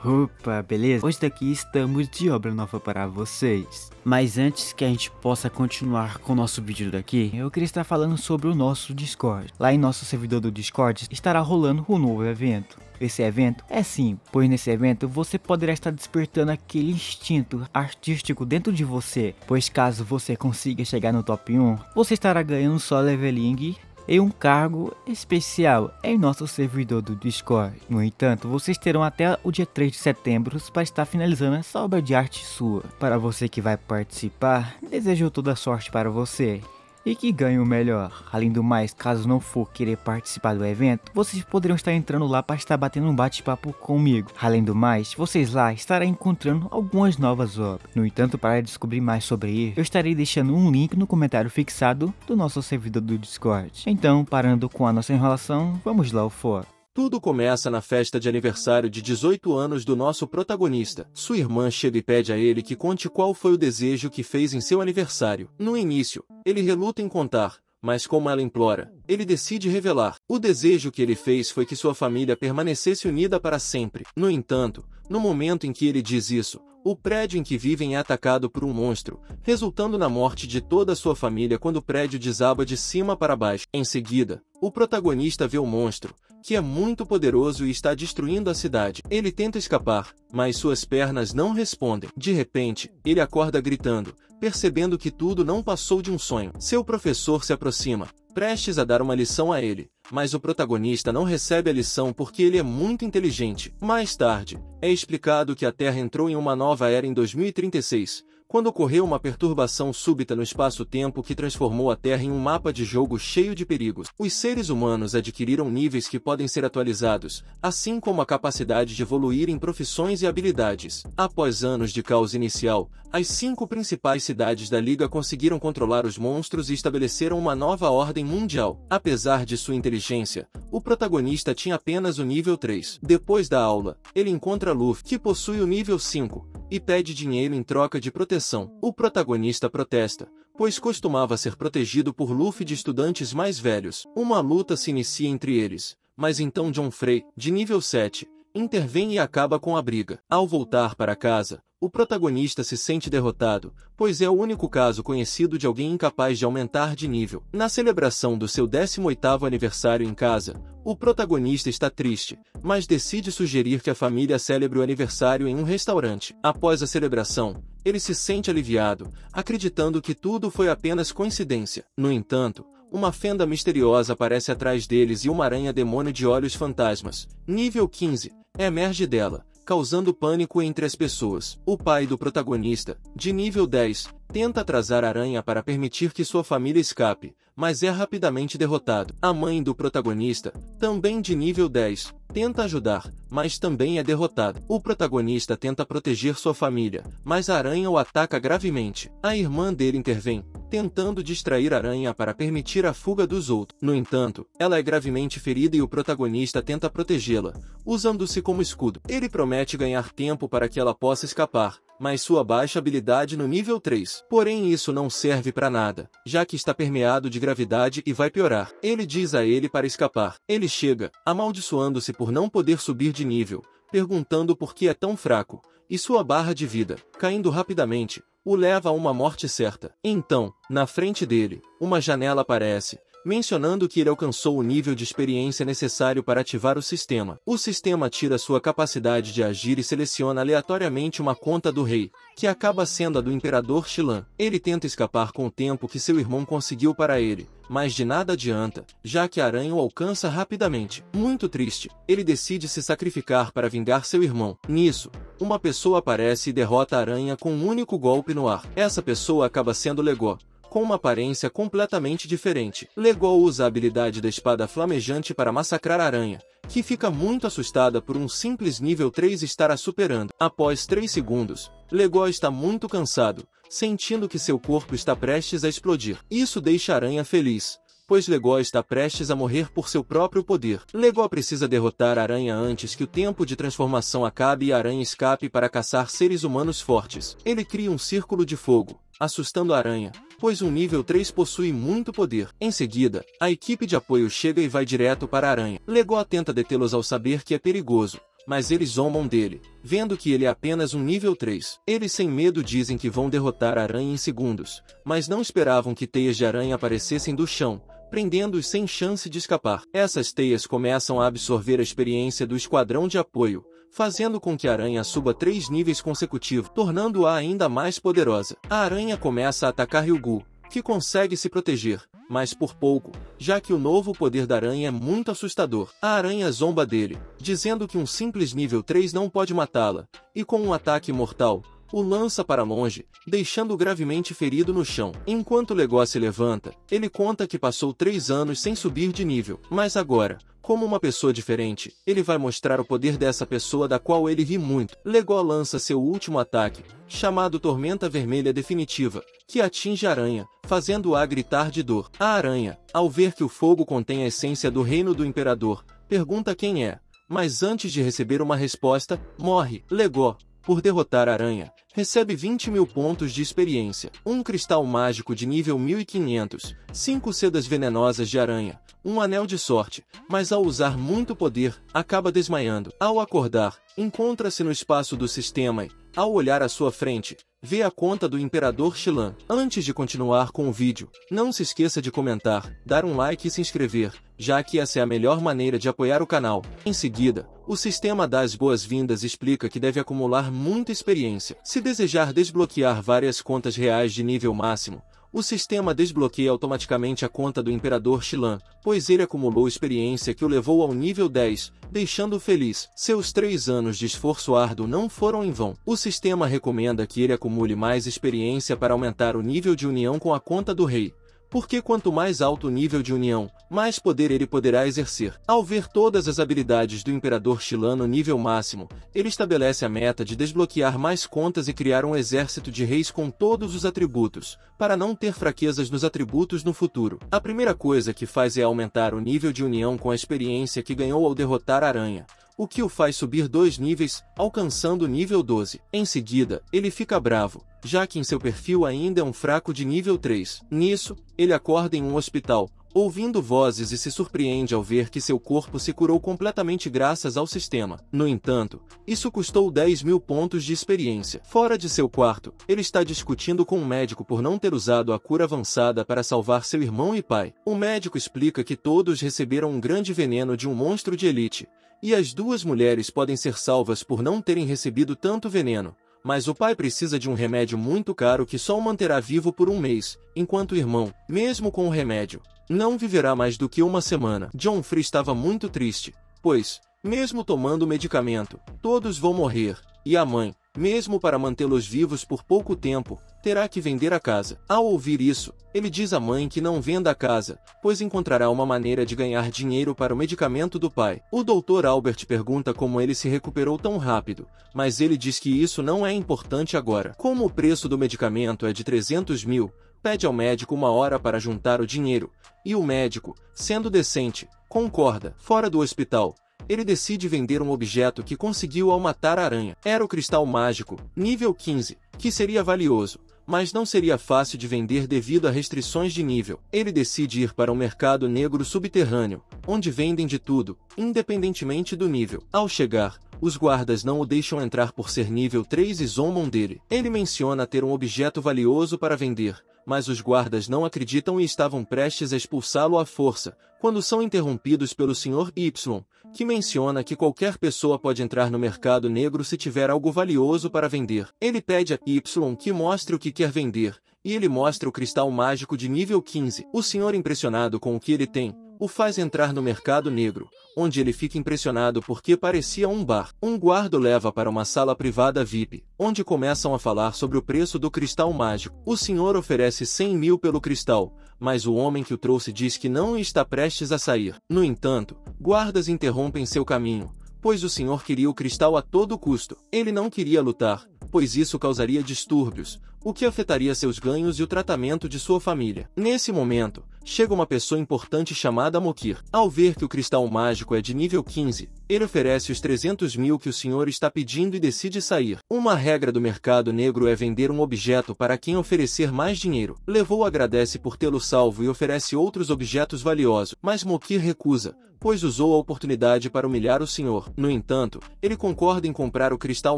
Opa, beleza? Hoje daqui estamos de obra nova para vocês. Mas antes que a gente possa continuar com o nosso vídeo daqui, eu queria estar falando sobre o nosso Discord. Lá em nosso servidor do Discord estará rolando um novo evento. Esse evento é sim, pois nesse evento você poderá estar despertando aquele instinto artístico dentro de você, pois caso você consiga chegar no top 1, você estará ganhando só leveling e um cargo especial em nosso servidor do Discord. No entanto, vocês terão até o dia 3 de setembro para estar finalizando essa obra de arte sua. Para você que vai participar, desejo toda a sorte para você e que ganhe o melhor. Além do mais, caso não for querer participar do evento, vocês poderão estar entrando lá para estar batendo um bate-papo comigo. Além do mais, vocês lá estarão encontrando algumas novas obras. No entanto, para descobrir mais sobre isso, eu estarei deixando um link no comentário fixado do nosso servidor do Discord. Então, parando com a nossa enrolação, vamos lá ao fora. Tudo começa na festa de aniversário de 18 anos do nosso protagonista. Sua irmã chega e pede a ele que conte qual foi o desejo que fez em seu aniversário. No início, ele reluta em contar, mas como ela implora, ele decide revelar. O desejo que ele fez foi que sua família permanecesse unida para sempre. No entanto, no momento em que ele diz isso, o prédio em que vivem é atacado por um monstro, resultando na morte de toda a sua família quando o prédio desaba de cima para baixo. Em seguida, o protagonista vê o monstro, que é muito poderoso e está destruindo a cidade. Ele tenta escapar, mas suas pernas não respondem. De repente, ele acorda gritando, percebendo que tudo não passou de um sonho. Seu professor se aproxima, prestes a dar uma lição a ele, mas o protagonista não recebe a lição porque ele é muito inteligente. Mais tarde, é explicado que a Terra entrou em uma nova era em 2036, quando ocorreu uma perturbação súbita no espaço-tempo que transformou a Terra em um mapa de jogo cheio de perigos. Os seres humanos adquiriram níveis que podem ser atualizados, assim como a capacidade de evoluir em profissões e habilidades. Após anos de caos inicial, as 5 principais cidades da Liga conseguiram controlar os monstros e estabeleceram uma nova ordem mundial. Apesar de sua inteligência, o protagonista tinha apenas o nível 3. Depois da aula, ele encontra Luffy, que possui o nível 5, e pede dinheiro em troca de proteção. O protagonista protesta, pois costumava ser protegido por Luffy de estudantes mais velhos. Uma luta se inicia entre eles, mas então John Frey, de nível 7, intervém e acaba com a briga. Ao voltar para casa, o protagonista se sente derrotado, pois é o único caso conhecido de alguém incapaz de aumentar de nível. Na celebração do seu 18º aniversário em casa, o protagonista está triste, mas decide sugerir que a família celebre o aniversário em um restaurante. Após a celebração, ele se sente aliviado, acreditando que tudo foi apenas coincidência. No entanto, uma fenda misteriosa aparece atrás deles e uma aranha demônio de olhos fantasmas, nível 15, emerge dela, causando pânico entre as pessoas. O pai do protagonista, de nível 10, tenta atrasar a aranha para permitir que sua família escape, mas é rapidamente derrotado. A mãe do protagonista, também de nível 10, tenta ajudar, mas também é derrotada. O protagonista tenta proteger sua família, mas a aranha o ataca gravemente. A irmã dele intervém, tentando distrair a aranha para permitir a fuga dos outros. No entanto, ela é gravemente ferida e o protagonista tenta protegê-la, usando-se como escudo. Ele promete ganhar tempo para que ela possa escapar, mas sua baixa habilidade no nível 3. Porém isso não serve para nada, já que está permeado de gravidade e vai piorar. Ele diz a ele para escapar. Ele chega, amaldiçoando-se por não poder subir de nível, perguntando por que é tão fraco, e sua barra de vida, caindo rapidamente, o leva a uma morte certa. Então, na frente dele, uma janela aparece, mencionando que ele alcançou o nível de experiência necessário para ativar o sistema. O sistema tira sua capacidade de agir e seleciona aleatoriamente uma conta do rei, que acaba sendo a do Imperador Xilan. Ele tenta escapar com o tempo que seu irmão conseguiu para ele, mas de nada adianta, já que a aranha o alcança rapidamente. Muito triste, ele decide se sacrificar para vingar seu irmão. Nisso, uma pessoa aparece e derrota a aranha com um único golpe no ar. Essa pessoa acaba sendo Legó, com uma aparência completamente diferente. Legó usa a habilidade da espada flamejante para massacrar a aranha, que fica muito assustada por um simples nível 3 estar a superando. Após 3 segundos, Legó está muito cansado, sentindo que seu corpo está prestes a explodir. Isso deixa a aranha feliz, pois Legó está prestes a morrer por seu próprio poder. Legó precisa derrotar a aranha antes que o tempo de transformação acabe e a aranha escape para caçar seres humanos fortes. Ele cria um círculo de fogo, assustando a aranha, pois um nível 3 possui muito poder. Em seguida, a equipe de apoio chega e vai direto para a aranha. Legó tenta detê-los ao saber que é perigoso, mas eles zombam dele, vendo que ele é apenas um nível 3. Eles sem medo dizem que vão derrotar a aranha em segundos, mas não esperavam que teias de aranha aparecessem do chão, prendendo-os sem chance de escapar. Essas teias começam a absorver a experiência do esquadrão de apoio, fazendo com que a aranha suba 3 níveis consecutivos, tornando-a ainda mais poderosa. A aranha começa a atacar Ryugu, que consegue se proteger, mas por pouco, já que o novo poder da aranha é muito assustador. A aranha zomba dele, dizendo que um simples nível 3 não pode matá-la, e com um ataque mortal, o lança para longe, deixando-o gravemente ferido no chão. Enquanto Legó se levanta, ele conta que passou 3 anos sem subir de nível, mas agora, como uma pessoa diferente, ele vai mostrar o poder dessa pessoa da qual ele ri muito. Legó lança seu último ataque, chamado Tormenta Vermelha Definitiva, que atinge a aranha, fazendo-a gritar de dor. A aranha, ao ver que o fogo contém a essência do reino do imperador, pergunta quem é, mas antes de receber uma resposta, morre. Legó, por derrotar a aranha, recebe 20.000 pontos de experiência, um cristal mágico de nível 1500, 5 sedas venenosas de aranha, um anel de sorte, mas ao usar muito poder, acaba desmaiando. Ao acordar, encontra-se no espaço do sistema e, ao olhar à sua frente, vê a conta do Imperador Xilan. Antes de continuar com o vídeo, não se esqueça de comentar, dar um like e se inscrever, já que essa é a melhor maneira de apoiar o canal. Em seguida, o sistema dá as boas-vindas e explica que deve acumular muita experiência. Se desejar desbloquear várias contas reais de nível máximo, o sistema desbloqueia automaticamente a conta do Imperador Xilan, pois ele acumulou experiência que o levou ao nível 10, deixando-o feliz. Seus 3 anos de esforço árduo não foram em vão. O sistema recomenda que ele acumule mais experiência para aumentar o nível de união com a conta do rei, porque quanto mais alto o nível de união, mais poder ele poderá exercer. Ao ver todas as habilidades do Imperador Xilan no nível máximo, ele estabelece a meta de desbloquear mais contas e criar um exército de reis com todos os atributos, para não ter fraquezas nos atributos no futuro. A primeira coisa que faz é aumentar o nível de união com a experiência que ganhou ao derrotar a aranha, o que o faz subir 2 níveis, alcançando o nível 12. Em seguida, ele fica bravo, já que em seu perfil ainda é um fraco de nível 3. Nisso, ele acorda em um hospital, ouvindo vozes e se surpreende ao ver que seu corpo se curou completamente graças ao sistema. No entanto, isso custou 10.000 pontos de experiência. Fora de seu quarto, ele está discutindo com um médico por não ter usado a cura avançada para salvar seu irmão e pai. O médico explica que todos receberam um grande veneno de um monstro de elite, e as 2 mulheres podem ser salvas por não terem recebido tanto veneno, mas o pai precisa de um remédio muito caro que só o manterá vivo por 1 mês, enquanto o irmão, mesmo com o remédio, não viverá mais do que 1 semana. Joffrey estava muito triste, pois, mesmo tomando o medicamento, todos vão morrer, e a mãe, mesmo para mantê-los vivos por pouco tempo, terá que vender a casa. Ao ouvir isso, ele diz à mãe que não venda a casa, pois encontrará uma maneira de ganhar dinheiro para o medicamento do pai. O Dr. Albert pergunta como ele se recuperou tão rápido, mas ele diz que isso não é importante agora. Como o preço do medicamento é de 300.000, pede ao médico 1 hora para juntar o dinheiro, e o médico, sendo decente, concorda. Fora do hospital, ele decide vender um objeto que conseguiu ao matar a aranha. Era o cristal mágico, nível 15, que seria valioso, mas não seria fácil de vender devido a restrições de nível. Ele decide ir para um mercado negro subterrâneo, onde vendem de tudo, independentemente do nível. Ao chegar, os guardas não o deixam entrar por ser nível 3 e zombam dele. Ele menciona ter um objeto valioso para vender, mas os guardas não acreditam e estavam prestes a expulsá-lo à força, quando são interrompidos pelo Sr. Y, que menciona que qualquer pessoa pode entrar no mercado negro se tiver algo valioso para vender. Ele pede a Y que mostre o que quer vender, e ele mostra o cristal mágico de nível 15. O senhor, impressionado com o que ele tem, o faz entrar no mercado negro, onde ele fica impressionado porque parecia um bar. Um guarda o leva para uma sala privada VIP, onde começam a falar sobre o preço do cristal mágico. O senhor oferece 100.000 pelo cristal, mas o homem que o trouxe diz que não está prestes a sair. No entanto, guardas interrompem seu caminho, pois o senhor queria o cristal a todo custo. Ele não queria lutar, pois isso causaria distúrbios, o que afetaria seus ganhos e o tratamento de sua família. Nesse momento, chega uma pessoa importante chamada Mokir. Ao ver que o cristal mágico é de nível 15, ele oferece os 300 mil que o senhor está pedindo e decide sair. Uma regra do mercado negro é vender um objeto para quem oferecer mais dinheiro. Levou agradece por tê-lo salvo e oferece outros objetos valiosos, mas Mokir recusa, pois usou a oportunidade para humilhar o senhor. No entanto, ele concorda em comprar o cristal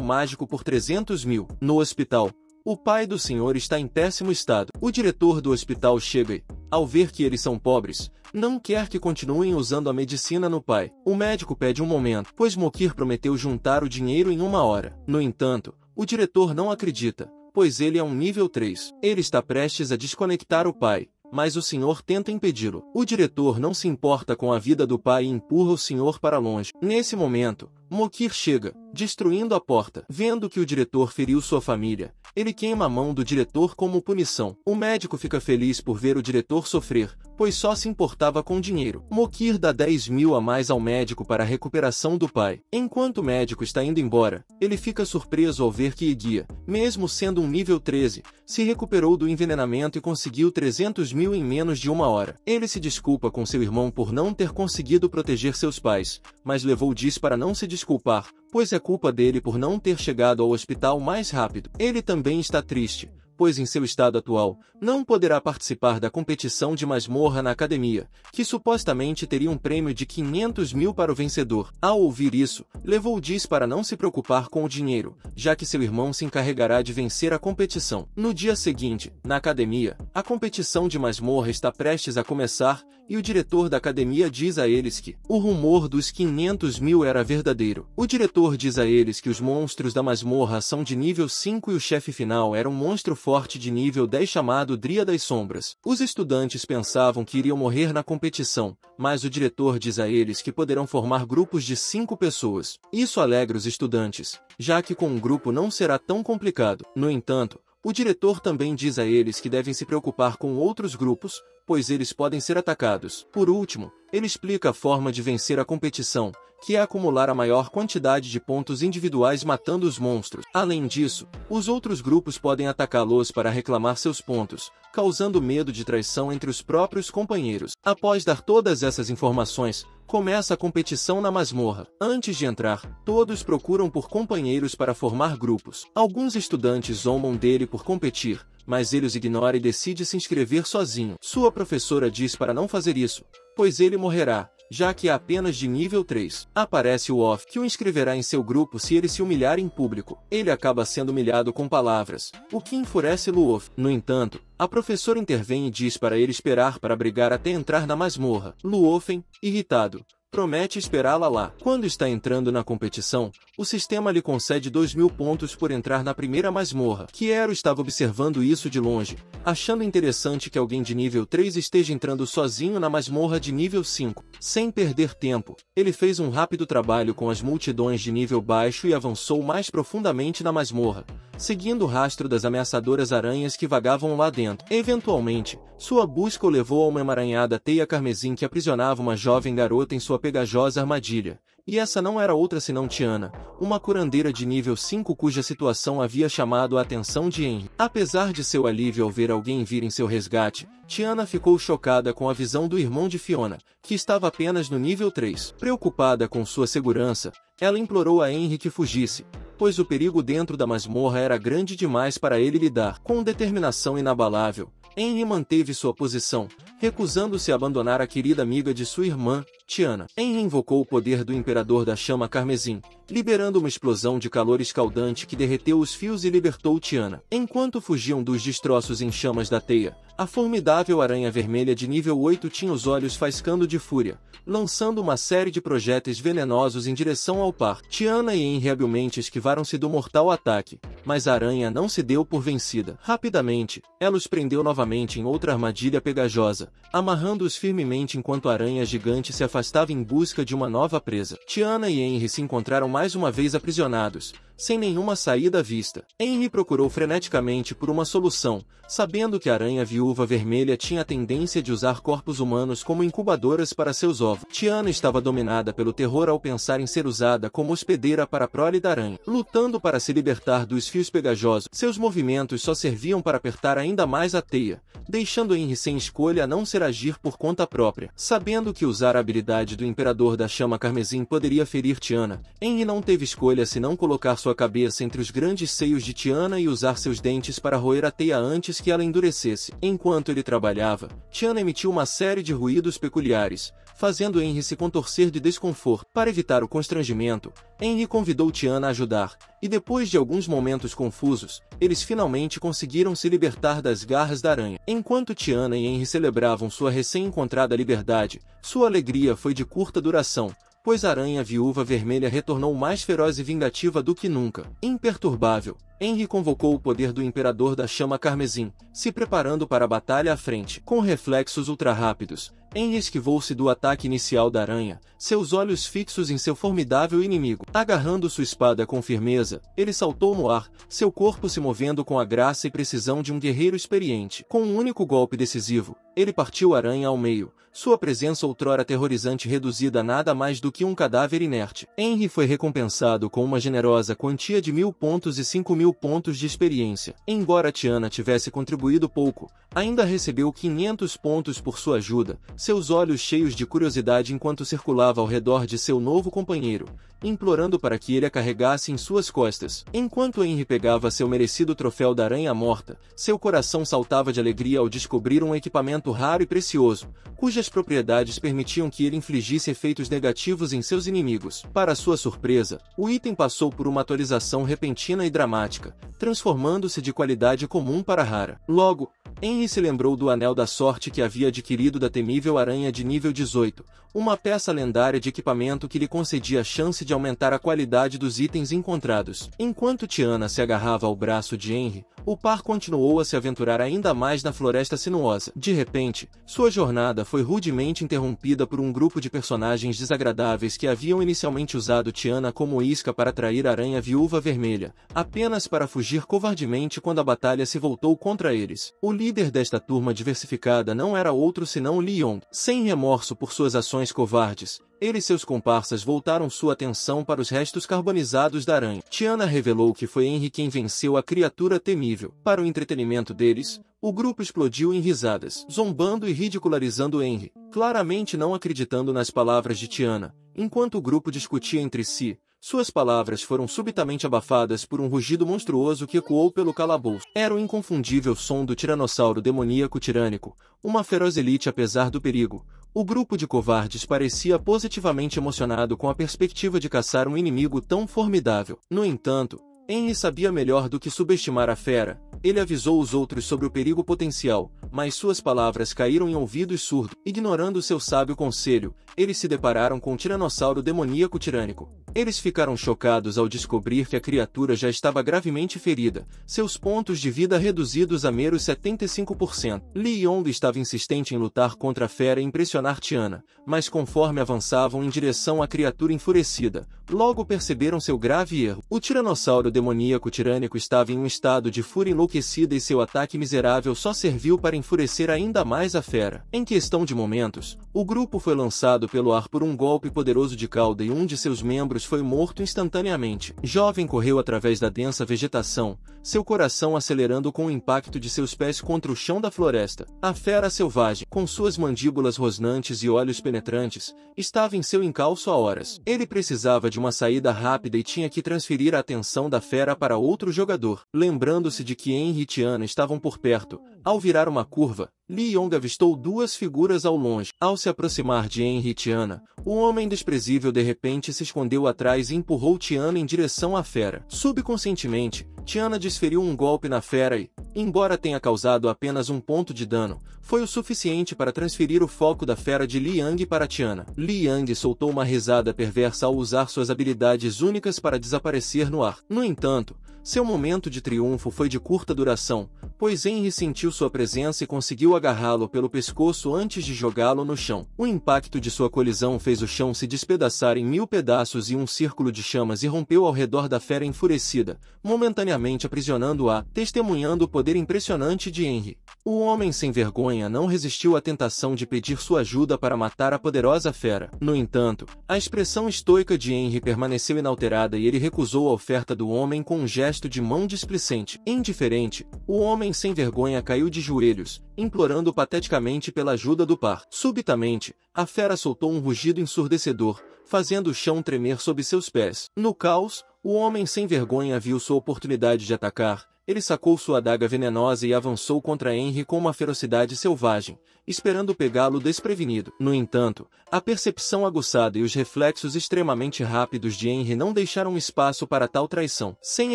mágico por 300 mil. No hospital, o pai do senhor está em péssimo estado. O diretor do hospital chega e, ao ver que eles são pobres, não quer que continuem usando a medicina no pai. O médico pede um momento, pois Mokir prometeu juntar o dinheiro em 1 hora. No entanto, o diretor não acredita, pois ele é um nível 3. Ele está prestes a desconectar o pai, mas o senhor tenta impedi-lo. O diretor não se importa com a vida do pai e empurra o senhor para longe. Nesse momento, Mokir chega, destruindo a porta. Vendo que o diretor feriu sua família, ele queima a mão do diretor como punição. O médico fica feliz por ver o diretor sofrer, pois só se importava com dinheiro. Mokir dá 10 mil a mais ao médico para a recuperação do pai. Enquanto o médico está indo embora, ele fica surpreso ao ver que Igia, mesmo sendo um nível 13, se recuperou do envenenamento e conseguiu 300 mil em menos de 1 hora. Ele se desculpa com seu irmão por não ter conseguido proteger seus pais, mas levou Diz para não se desculpar, pois é culpa dele por não ter chegado ao hospital mais rápido. Ele também está triste, pois em seu estado atual, não poderá participar da competição de masmorra na academia, que supostamente teria um prêmio de 500 mil para o vencedor. Ao ouvir isso, levou Diz para não se preocupar com o dinheiro, já que seu irmão se encarregará de vencer a competição. No dia seguinte, na academia, a competição de masmorra está prestes a começar, e o diretor da academia diz a eles que o rumor dos 500 mil era verdadeiro. O diretor diz a eles que os monstros da masmorra são de nível 5 e o chefe final era um monstro forte de nível 10 chamado Dria das Sombras. Os estudantes pensavam que iriam morrer na competição, mas o diretor diz a eles que poderão formar grupos de 5 pessoas. Isso alegra os estudantes, já que com um grupo não será tão complicado. No entanto, o diretor também diz a eles que devem se preocupar com outros grupos, pois eles podem ser atacados. Por último, ele explica a forma de vencer a competição, que é acumular a maior quantidade de pontos individuais matando os monstros. Além disso, os outros grupos podem atacá-los para reclamar seus pontos, causando medo de traição entre os próprios companheiros. Após dar todas essas informações, começa a competição na masmorra. Antes de entrar, todos procuram por companheiros para formar grupos. Alguns estudantes zombam dele por competir, mas ele os ignora e decide se inscrever sozinho. Sua professora diz para não fazer isso, pois ele morrerá, já que é apenas de nível 3. Aparece o Off, que o inscreverá em seu grupo se ele se humilhar em público. Ele acaba sendo humilhado com palavras, o que enfurece Luof. No entanto, a professora intervém e diz para ele esperar para brigar até entrar na masmorra. Luofen, irritado, promete esperá-la lá. Quando está entrando na competição, o sistema lhe concede 2.000 pontos por entrar na primeira masmorra. Kiero estava observando isso de longe, achando interessante que alguém de nível 3 esteja entrando sozinho na masmorra de nível 5. Sem perder tempo, ele fez um rápido trabalho com as multidões de nível baixo e avançou mais profundamente na masmorra, seguindo o rastro das ameaçadoras aranhas que vagavam lá dentro. Eventualmente, sua busca o levou a uma emaranhada teia carmesim que aprisionava uma jovem garota em sua pegajosa armadilha. E essa não era outra senão Tiana, uma curandeira de nível 5 cuja situação havia chamado a atenção de Henry. Apesar de seu alívio ao ver alguém vir em seu resgate, Tiana ficou chocada com a visão do irmão de Fiona, que estava apenas no nível 3. Preocupada com sua segurança, ela implorou a Henry que fugisse, pois o perigo dentro da masmorra era grande demais para ele lidar. Com determinação inabalável, Henry manteve sua posição, recusando-se a abandonar a querida amiga de sua irmã, Tiana. Henry invocou o poder do Imperador da Chama Carmesim, liberando uma explosão de calor escaldante que derreteu os fios e libertou Tiana. Enquanto fugiam dos destroços em chamas da teia, a formidável aranha vermelha de nível 8 tinha os olhos faiscando de fúria, lançando uma série de projéteis venenosos em direção ao par. Tiana e Henry habilmente esquivaram-se do mortal ataque, mas a aranha não se deu por vencida. Rapidamente, ela os prendeu novamente em outra armadilha pegajosa, amarrando-os firmemente enquanto a aranha gigante se afastava em busca de uma nova presa. Tiana e Henry se encontraram mais uma vez aprisionados, sem nenhuma saída à vista. Henry procurou freneticamente por uma solução, sabendo que a aranha viúva vermelha tinha a tendência de usar corpos humanos como incubadoras para seus ovos. Tiana estava dominada pelo terror ao pensar em ser usada como hospedeira para a prole da aranha. Lutando para se libertar dos fios pegajosos, seus movimentos só serviam para apertar ainda mais a teia, deixando Henry sem escolha a não ser agir por conta própria. Sabendo que usar a habilidade do Imperador da Chama Carmesim poderia ferir Tiana, Henry não teve escolha senão colocar sua cabeça entre os grandes seios de Tiana e usar seus dentes para roer a teia antes que ela endurecesse. Enquanto ele trabalhava, Tiana emitiu uma série de ruídos peculiares, fazendo Henry se contorcer de desconforto. Para evitar o constrangimento, Henry convidou Tiana a ajudar, e depois de alguns momentos confusos, eles finalmente conseguiram se libertar das garras da aranha. Enquanto Tiana e Henry celebravam sua recém-encontrada liberdade, sua alegria foi de curta duração, pois a aranha viúva vermelha retornou mais feroz e vingativa do que nunca. Imperturbável, Henry convocou o poder do Imperador da Chama Carmesim, se preparando para a batalha à frente. Com reflexos ultra-rápidos, Henry esquivou-se do ataque inicial da aranha, seus olhos fixos em seu formidável inimigo. Agarrando sua espada com firmeza, ele saltou no ar, seu corpo se movendo com a graça e precisão de um guerreiro experiente. Com um único golpe decisivo, ele partiu a aranha ao meio, sua presença outrora aterrorizante reduzida a nada mais do que um cadáver inerte. Henry foi recompensado com uma generosa quantia de 1000 pontos e 5000 pontos de experiência. Embora Tiana tivesse contribuído pouco, ainda recebeu 500 pontos por sua ajuda, seus olhos cheios de curiosidade enquanto circulava ao redor de seu novo companheiro, implorando para que ele a carregasse em suas costas. Enquanto Henry pegava seu merecido troféu da aranha morta, seu coração saltava de alegria ao descobrir um equipamento raro e precioso, cujas propriedades permitiam que ele infligisse efeitos negativos em seus inimigos. Para sua surpresa, o item passou por uma atualização repentina e dramática, transformando-se de qualidade comum para rara. Logo, Henry se lembrou do Anel da Sorte que havia adquirido da temível aranha de nível 18, uma peça lendária de equipamento que lhe concedia a chance de aumentar a qualidade dos itens encontrados. Enquanto Tiana se agarrava ao braço de Henry, o par continuou a se aventurar ainda mais na floresta sinuosa. De repente, sua jornada foi rudemente interrompida por um grupo de personagens desagradáveis que haviam inicialmente usado Tiana como isca para atrair a aranha viúva vermelha, apenas para fugir covardemente quando a batalha se voltou contra eles. O líder desta turma diversificada não era outro senão Li Yong. Sem remorso por suas ações covardes, ele e seus comparsas voltaram sua atenção para os restos carbonizados da aranha. Tiana revelou que foi Henry quem venceu a criatura temível. Para o entretenimento deles, o grupo explodiu em risadas, zombando e ridicularizando Henry, claramente não acreditando nas palavras de Tiana. Enquanto o grupo discutia entre si, suas palavras foram subitamente abafadas por um rugido monstruoso que ecoou pelo calabouço. Era o inconfundível som do tiranossauro demoníaco tirânico, uma feroz elite apesar do perigo. O grupo de covardes parecia positivamente emocionado com a perspectiva de caçar um inimigo tão formidável. No entanto, Henry sabia melhor do que subestimar a fera. Ele avisou os outros sobre o perigo potencial, mas suas palavras caíram em ouvidos surdos. Ignorando seu sábio conselho, eles se depararam com o tiranossauro demoníaco tirânico. Eles ficaram chocados ao descobrir que a criatura já estava gravemente ferida, seus pontos de vida reduzidos a meros 75%. Li Yong estava insistente em lutar contra a fera e impressionar Tiana, mas conforme avançavam em direção à criatura enfurecida, logo perceberam seu grave erro. O tiranossauro demoníaco tirânico estava em um estado de fúria enlouquecida e seu ataque miserável só serviu para enfurecer ainda mais a fera. Em questão de momentos, o grupo foi lançado pelo ar por um golpe poderoso de cauda e um de seus membros foi morto instantaneamente. Jovem correu através da densa vegetação, seu coração acelerando com o impacto de seus pés contra o chão da floresta. A fera selvagem, com suas mandíbulas rosnantes e olhos penetrantes, estava em seu encalço há horas. Ele precisava de uma saída rápida e tinha que transferir a atenção da fera para outro jogador. Lembrando-se de que Henry e Tiana estavam por perto, ao virar uma curva, Li Yong avistou duas figuras ao longe. Ao se aproximar de Henry e Tiana, o homem desprezível de repente se escondeu atrás e empurrou Tiana em direção à fera. Subconscientemente, Tiana desferiu um golpe na fera e, embora tenha causado apenas um ponto de dano, foi o suficiente para transferir o foco da fera de Li Yang para Tiana. Li Yang soltou uma risada perversa ao usar suas habilidades únicas para desaparecer no ar. No entanto, Seu momento de triunfo foi de curta duração, pois Henry sentiu sua presença e conseguiu agarrá-lo pelo pescoço antes de jogá-lo no chão. O impacto de sua colisão fez o chão se despedaçar em 1000 pedaços e um círculo de chamas irrompeu ao redor da fera enfurecida, momentaneamente aprisionando-a, testemunhando o poder impressionante de Henry. O homem sem vergonha não resistiu à tentação de pedir sua ajuda para matar a poderosa fera. No entanto, a expressão estoica de Henry permaneceu inalterada e ele recusou a oferta do homem com um gesto de mão displicente. Indiferente, o homem sem vergonha caiu de joelhos, implorando pateticamente pela ajuda do par. Subitamente, a fera soltou um rugido ensurdecedor, fazendo o chão tremer sob seus pés. No caos, o homem sem vergonha viu sua oportunidade de atacar. Ele sacou sua adaga venenosa e avançou contra Henry com uma ferocidade selvagem, esperando pegá-lo desprevenido. No entanto, a percepção aguçada e os reflexos extremamente rápidos de Henry não deixaram espaço para tal traição. Sem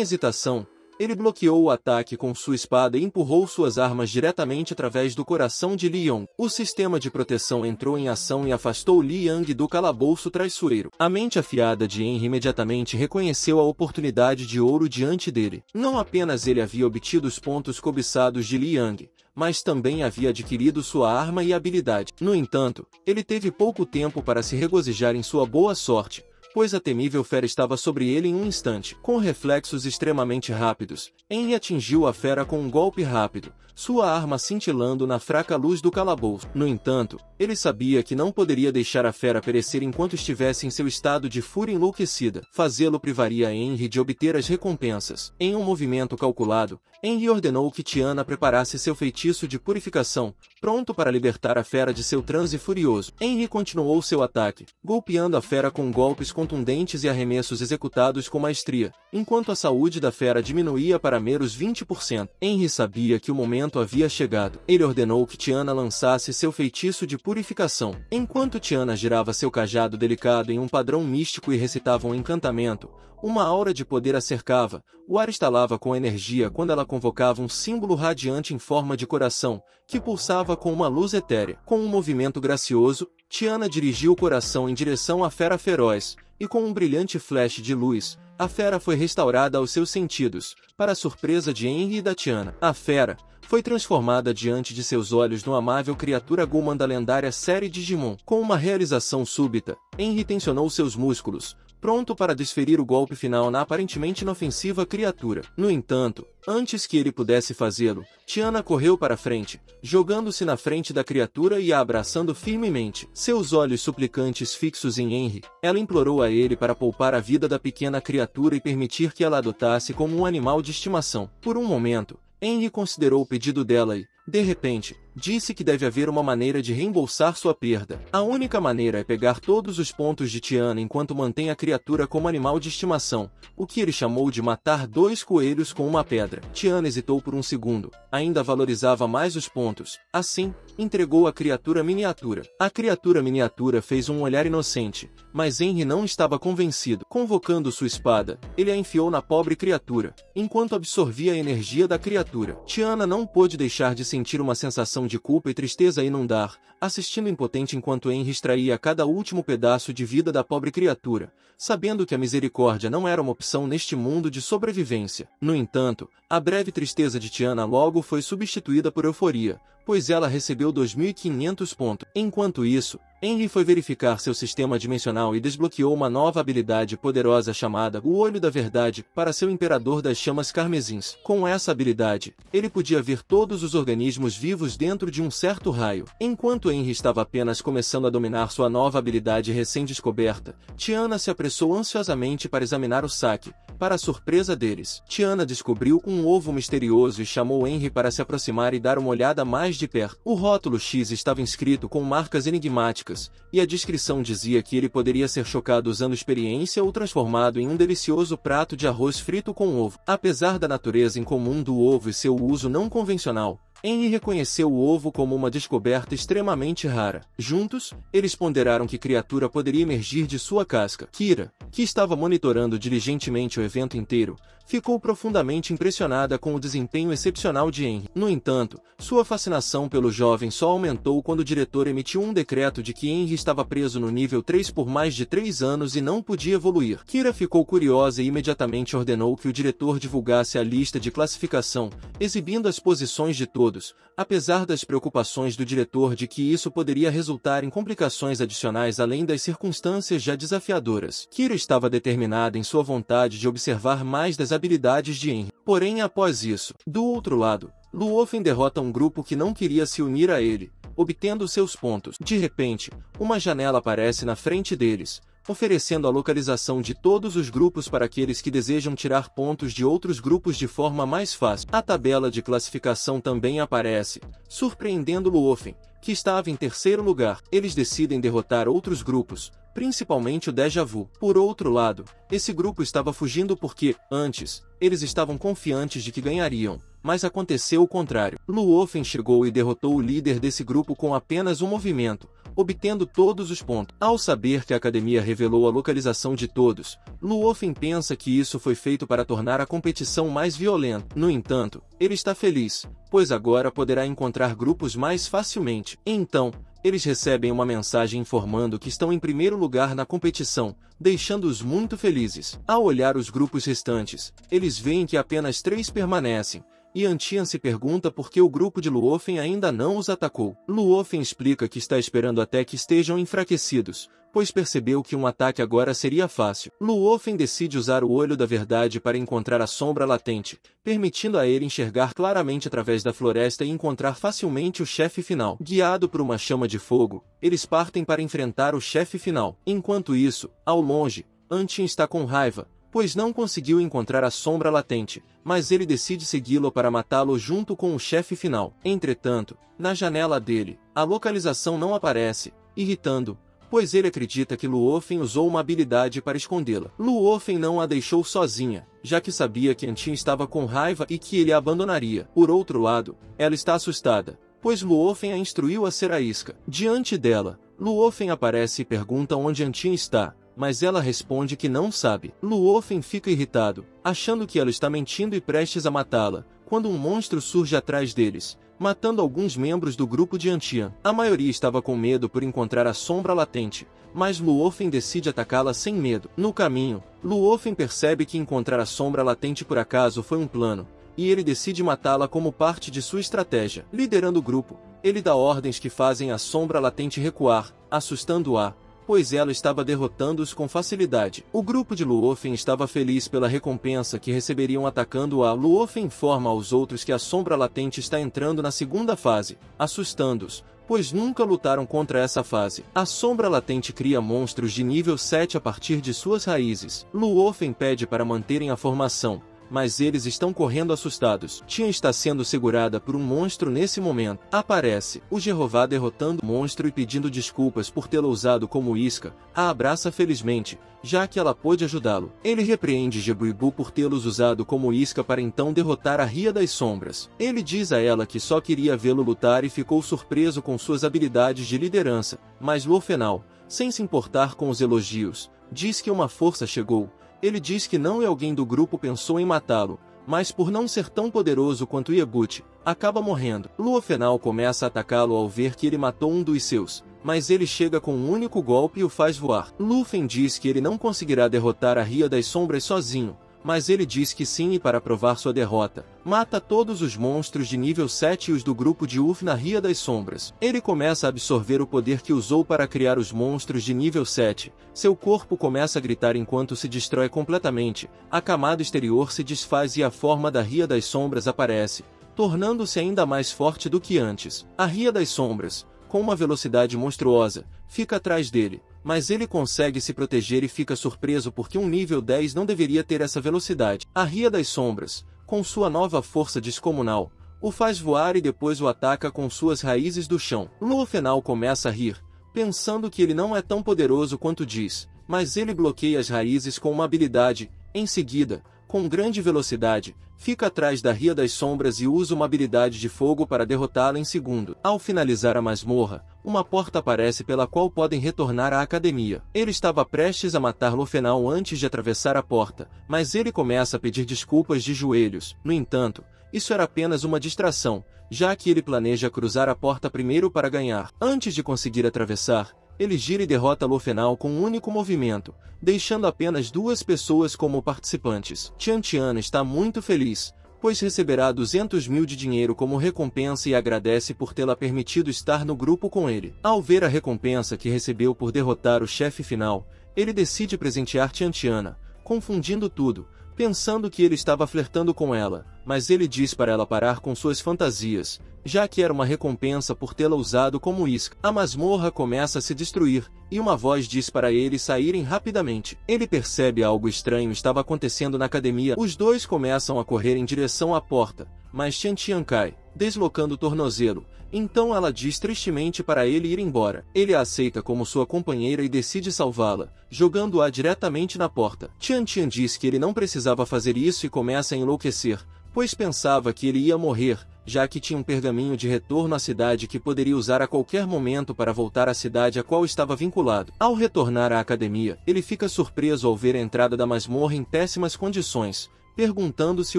hesitação, ele bloqueou o ataque com sua espada e empurrou suas armas diretamente através do coração de Li Yong. O sistema de proteção entrou em ação e afastou Li Yang do calabouço traiçoeiro. A mente afiada de Henry imediatamente reconheceu a oportunidade de ouro diante dele. Não apenas ele havia obtido os pontos cobiçados de Li Yang, mas também havia adquirido sua arma e habilidade. No entanto, ele teve pouco tempo para se regozijar em sua boa sorte, pois a temível fera estava sobre ele em um instante. Com reflexos extremamente rápidos, Henry atingiu a fera com um golpe rápido, sua arma cintilando na fraca luz do calabouço. No entanto, ele sabia que não poderia deixar a fera perecer enquanto estivesse em seu estado de fúria enlouquecida. Fazê-lo privaria Henry de obter as recompensas. Em um movimento calculado, Henry ordenou que Tiana preparasse seu feitiço de purificação, pronto para libertar a fera de seu transe furioso. Henry continuou seu ataque, golpeando a fera com golpes contundentes e arremessos executados com maestria, enquanto a saúde da fera diminuía para meros 20%. Henry sabia que o momento havia chegado. Ele ordenou que Tiana lançasse seu feitiço de purificação. Enquanto Tiana girava seu cajado delicado em um padrão místico e recitava um encantamento, uma aura de poder a cercava. O ar estalava com energia quando ela convocava um símbolo radiante em forma de coração, que pulsava com uma luz etérea. Com um movimento gracioso, Tiana dirigiu o coração em direção à fera feroz, e com um brilhante flash de luz, a fera foi restaurada aos seus sentidos, para a surpresa de Henry e da Tiana. A fera foi transformada diante de seus olhos numa amável criatura Gulman da lendária série Digimon. Com uma realização súbita, Henry tensionou seus músculos, pronto para desferir o golpe final na aparentemente inofensiva criatura. No entanto, antes que ele pudesse fazê-lo, Tiana correu para frente, jogando-se na frente da criatura e a abraçando firmemente. Seus olhos suplicantes fixos em Henry, ela implorou a ele para poupar a vida da pequena criatura e permitir que ela a adotasse como um animal de estimação. Por um momento, Henry considerou o pedido dela e, de repente, disse que deve haver uma maneira de reembolsar sua perda. A única maneira é pegar todos os pontos de Tiana enquanto mantém a criatura como animal de estimação, o que ele chamou de matar 2 coelhos com uma pedra. Tiana hesitou por um segundo, ainda valorizava mais os pontos. Assim, entregou a criatura miniatura. A criatura miniatura fez um olhar inocente, mas Henry não estava convencido. Convocando sua espada, ele a enfiou na pobre criatura, enquanto absorvia a energia da criatura. Tiana não pôde deixar de sentir uma sensação de culpa e tristeza a inundar, assistindo impotente enquanto Henry extraía cada último pedaço de vida da pobre criatura, sabendo que a misericórdia não era uma opção neste mundo de sobrevivência. No entanto, a breve tristeza de Tiana logo foi substituída por euforia, pois ela recebeu 2.500 pontos. Enquanto isso, Henry foi verificar seu sistema dimensional e desbloqueou uma nova habilidade poderosa chamada o Olho da Verdade para seu Imperador das Chamas Carmesins. Com essa habilidade, ele podia ver todos os organismos vivos dentro de um certo raio. Enquanto Henry estava apenas começando a dominar sua nova habilidade recém-descoberta, Tiana se apressou ansiosamente para examinar o saque. Para a surpresa deles, Tiana descobriu um ovo misterioso e chamou Henry para se aproximar e dar uma olhada mais de perto. O rótulo X estava inscrito com marcas enigmáticas, e a descrição dizia que ele poderia ser chocado usando experiência ou transformado em um delicioso prato de arroz frito com ovo. Apesar da natureza incomum do ovo e seu uso não convencional, Henry reconheceu o ovo como uma descoberta extremamente rara. Juntos, eles ponderaram que criatura poderia emergir de sua casca. Kira, que estava monitorando diligentemente o evento inteiro, ficou profundamente impressionada com o desempenho excepcional de Henry. No entanto, sua fascinação pelo jovem só aumentou quando o diretor emitiu um decreto de que Henry estava preso no nível 3 por mais de 3 anos e não podia evoluir. Kira ficou curiosa e imediatamente ordenou que o diretor divulgasse a lista de classificação, exibindo as posições de todos, apesar das preocupações do diretor de que isso poderia resultar em complicações adicionais além das circunstâncias já desafiadoras. Kira estava determinada em sua vontade de observar mais das habilidades de Henry. Porém, após isso, do outro lado, Luofen derrota um grupo que não queria se unir a ele, obtendo seus pontos. De repente, uma janela aparece na frente deles, oferecendo a localização de todos os grupos para aqueles que desejam tirar pontos de outros grupos de forma mais fácil. A tabela de classificação também aparece, surpreendendo Luofen, que estava em terceiro lugar. Eles decidem derrotar outros grupos, principalmente o Déjà Vu. Por outro lado, esse grupo estava fugindo porque, antes, eles estavam confiantes de que ganhariam, mas aconteceu o contrário. Luofen chegou e derrotou o líder desse grupo com apenas um movimento, obtendo todos os pontos. Ao saber que a academia revelou a localização de todos, Luofen pensa que isso foi feito para tornar a competição mais violenta. No entanto, ele está feliz, pois agora poderá encontrar grupos mais facilmente. Então, eles recebem uma mensagem informando que estão em primeiro lugar na competição, deixando-os muito felizes. Ao olhar os grupos restantes, eles veem que apenas 3 permanecem, e Antian se pergunta por que o grupo de Luofen ainda não os atacou. Luofen explica que está esperando até que estejam enfraquecidos, pois percebeu que um ataque agora seria fácil. Luofen decide usar o olho da verdade para encontrar a sombra latente, permitindo a ele enxergar claramente através da floresta e encontrar facilmente o chefe final. Guiado por uma chama de fogo, eles partem para enfrentar o chefe final. Enquanto isso, ao longe, Antian está com raiva, pois não conseguiu encontrar a sombra latente, mas ele decide segui-lo para matá-lo junto com o chefe final. Entretanto, na janela dele, a localização não aparece, irritando, pois ele acredita que Luofen usou uma habilidade para escondê-la. Luofen não a deixou sozinha, já que sabia que Antian estava com raiva e que ele a abandonaria. Por outro lado, ela está assustada, pois Luofen a instruiu a ser a isca. Diante dela, Luofen aparece e pergunta onde Antian está, mas ela responde que não sabe. Luofen fica irritado, achando que ela está mentindo e prestes a matá-la, quando um monstro surge atrás deles, matando alguns membros do grupo de Antian. A maioria estava com medo por encontrar a sombra latente, mas Luofen decide atacá-la sem medo. No caminho, Luofen percebe que encontrar a sombra latente por acaso foi um plano, e ele decide matá-la como parte de sua estratégia. Liderando o grupo, ele dá ordens que fazem a sombra latente recuar, assustando-a, pois ela estava derrotando-os com facilidade. O grupo de Luofen estava feliz pela recompensa que receberiam atacando-a. Luofen informa aos outros que a sombra latente está entrando na segunda fase, assustando-os, pois nunca lutaram contra essa fase. A sombra latente cria monstros de nível 7 a partir de suas raízes. Luofen pede para manterem a formação, mas eles estão correndo assustados. Tian está sendo segurada por um monstro nesse momento. Aparece o Jehová derrotando o monstro e pedindo desculpas por tê-la usado como isca. A abraça felizmente, já que ela pôde ajudá-lo. Ele repreende Jebuibu por tê-los usado como isca para então derrotar a Ria das Sombras. Ele diz a ela que só queria vê-lo lutar e ficou surpreso com suas habilidades de liderança, mas Luofenal, sem se importar com os elogios, diz que uma força chegou. Ele diz que não e alguém do grupo pensou em matá-lo, mas por não ser tão poderoso quanto Iegut, acaba morrendo. Luofenal começa a atacá-lo ao ver que ele matou um dos seus, mas ele chega com um único golpe e o faz voar. Lufen diz que ele não conseguirá derrotar a Ria das Sombras sozinho, mas ele diz que sim e para provar sua derrota, mata todos os monstros de nível 7 e os do grupo de Uf na Ria das Sombras. Ele começa a absorver o poder que usou para criar os monstros de nível 7, seu corpo começa a gritar enquanto se destrói completamente, a camada exterior se desfaz e a forma da Ria das Sombras aparece, tornando-se ainda mais forte do que antes. A Ria das Sombras, com uma velocidade monstruosa, fica atrás dele, mas ele consegue se proteger e fica surpreso porque um nível 10 não deveria ter essa velocidade. A Ria das Sombras, com sua nova força descomunal, o faz voar e depois o ataca com suas raízes do chão. Luofenal começa a rir, pensando que ele não é tão poderoso quanto diz, mas ele bloqueia as raízes com uma habilidade. Em seguida, com grande velocidade, fica atrás da Ria das Sombras e usa uma habilidade de fogo para derrotá-la em segundo. Ao finalizar a masmorra, uma porta aparece pela qual podem retornar à academia. Ele estava prestes a matar Lofenal antes de atravessar a porta, mas ele começa a pedir desculpas de joelhos. No entanto, isso era apenas uma distração, já que ele planeja cruzar a porta primeiro para ganhar. Antes de conseguir atravessar, ele gira e derrota Lofenal com um único movimento, deixando apenas 2 pessoas como participantes. Tian está muito feliz, pois receberá 200 mil de dinheiro como recompensa e agradece por tê-la permitido estar no grupo com ele. Ao ver a recompensa que recebeu por derrotar o chefe final, ele decide presentear Tian, confundindo tudo, pensando que ele estava flertando com ela, mas ele diz para ela parar com suas fantasias, já que era uma recompensa por tê-la usado como isca. A masmorra começa a se destruir, e uma voz diz para eles saírem rapidamente. Ele percebe algo estranho estava acontecendo na academia. Os dois começam a correr em direção à porta, mas Tian cai, deslocando o tornozelo. Então ela diz tristemente para ele ir embora. Ele a aceita como sua companheira e decide salvá-la, jogando-a diretamente na porta. Tian diz que ele não precisava fazer isso e começa a enlouquecer, pois pensava que ele ia morrer, já que tinha um pergaminho de retorno à cidade que poderia usar a qualquer momento para voltar à cidade a qual estava vinculado. Ao retornar à academia, ele fica surpreso ao ver a entrada da masmorra em péssimas condições, perguntando-se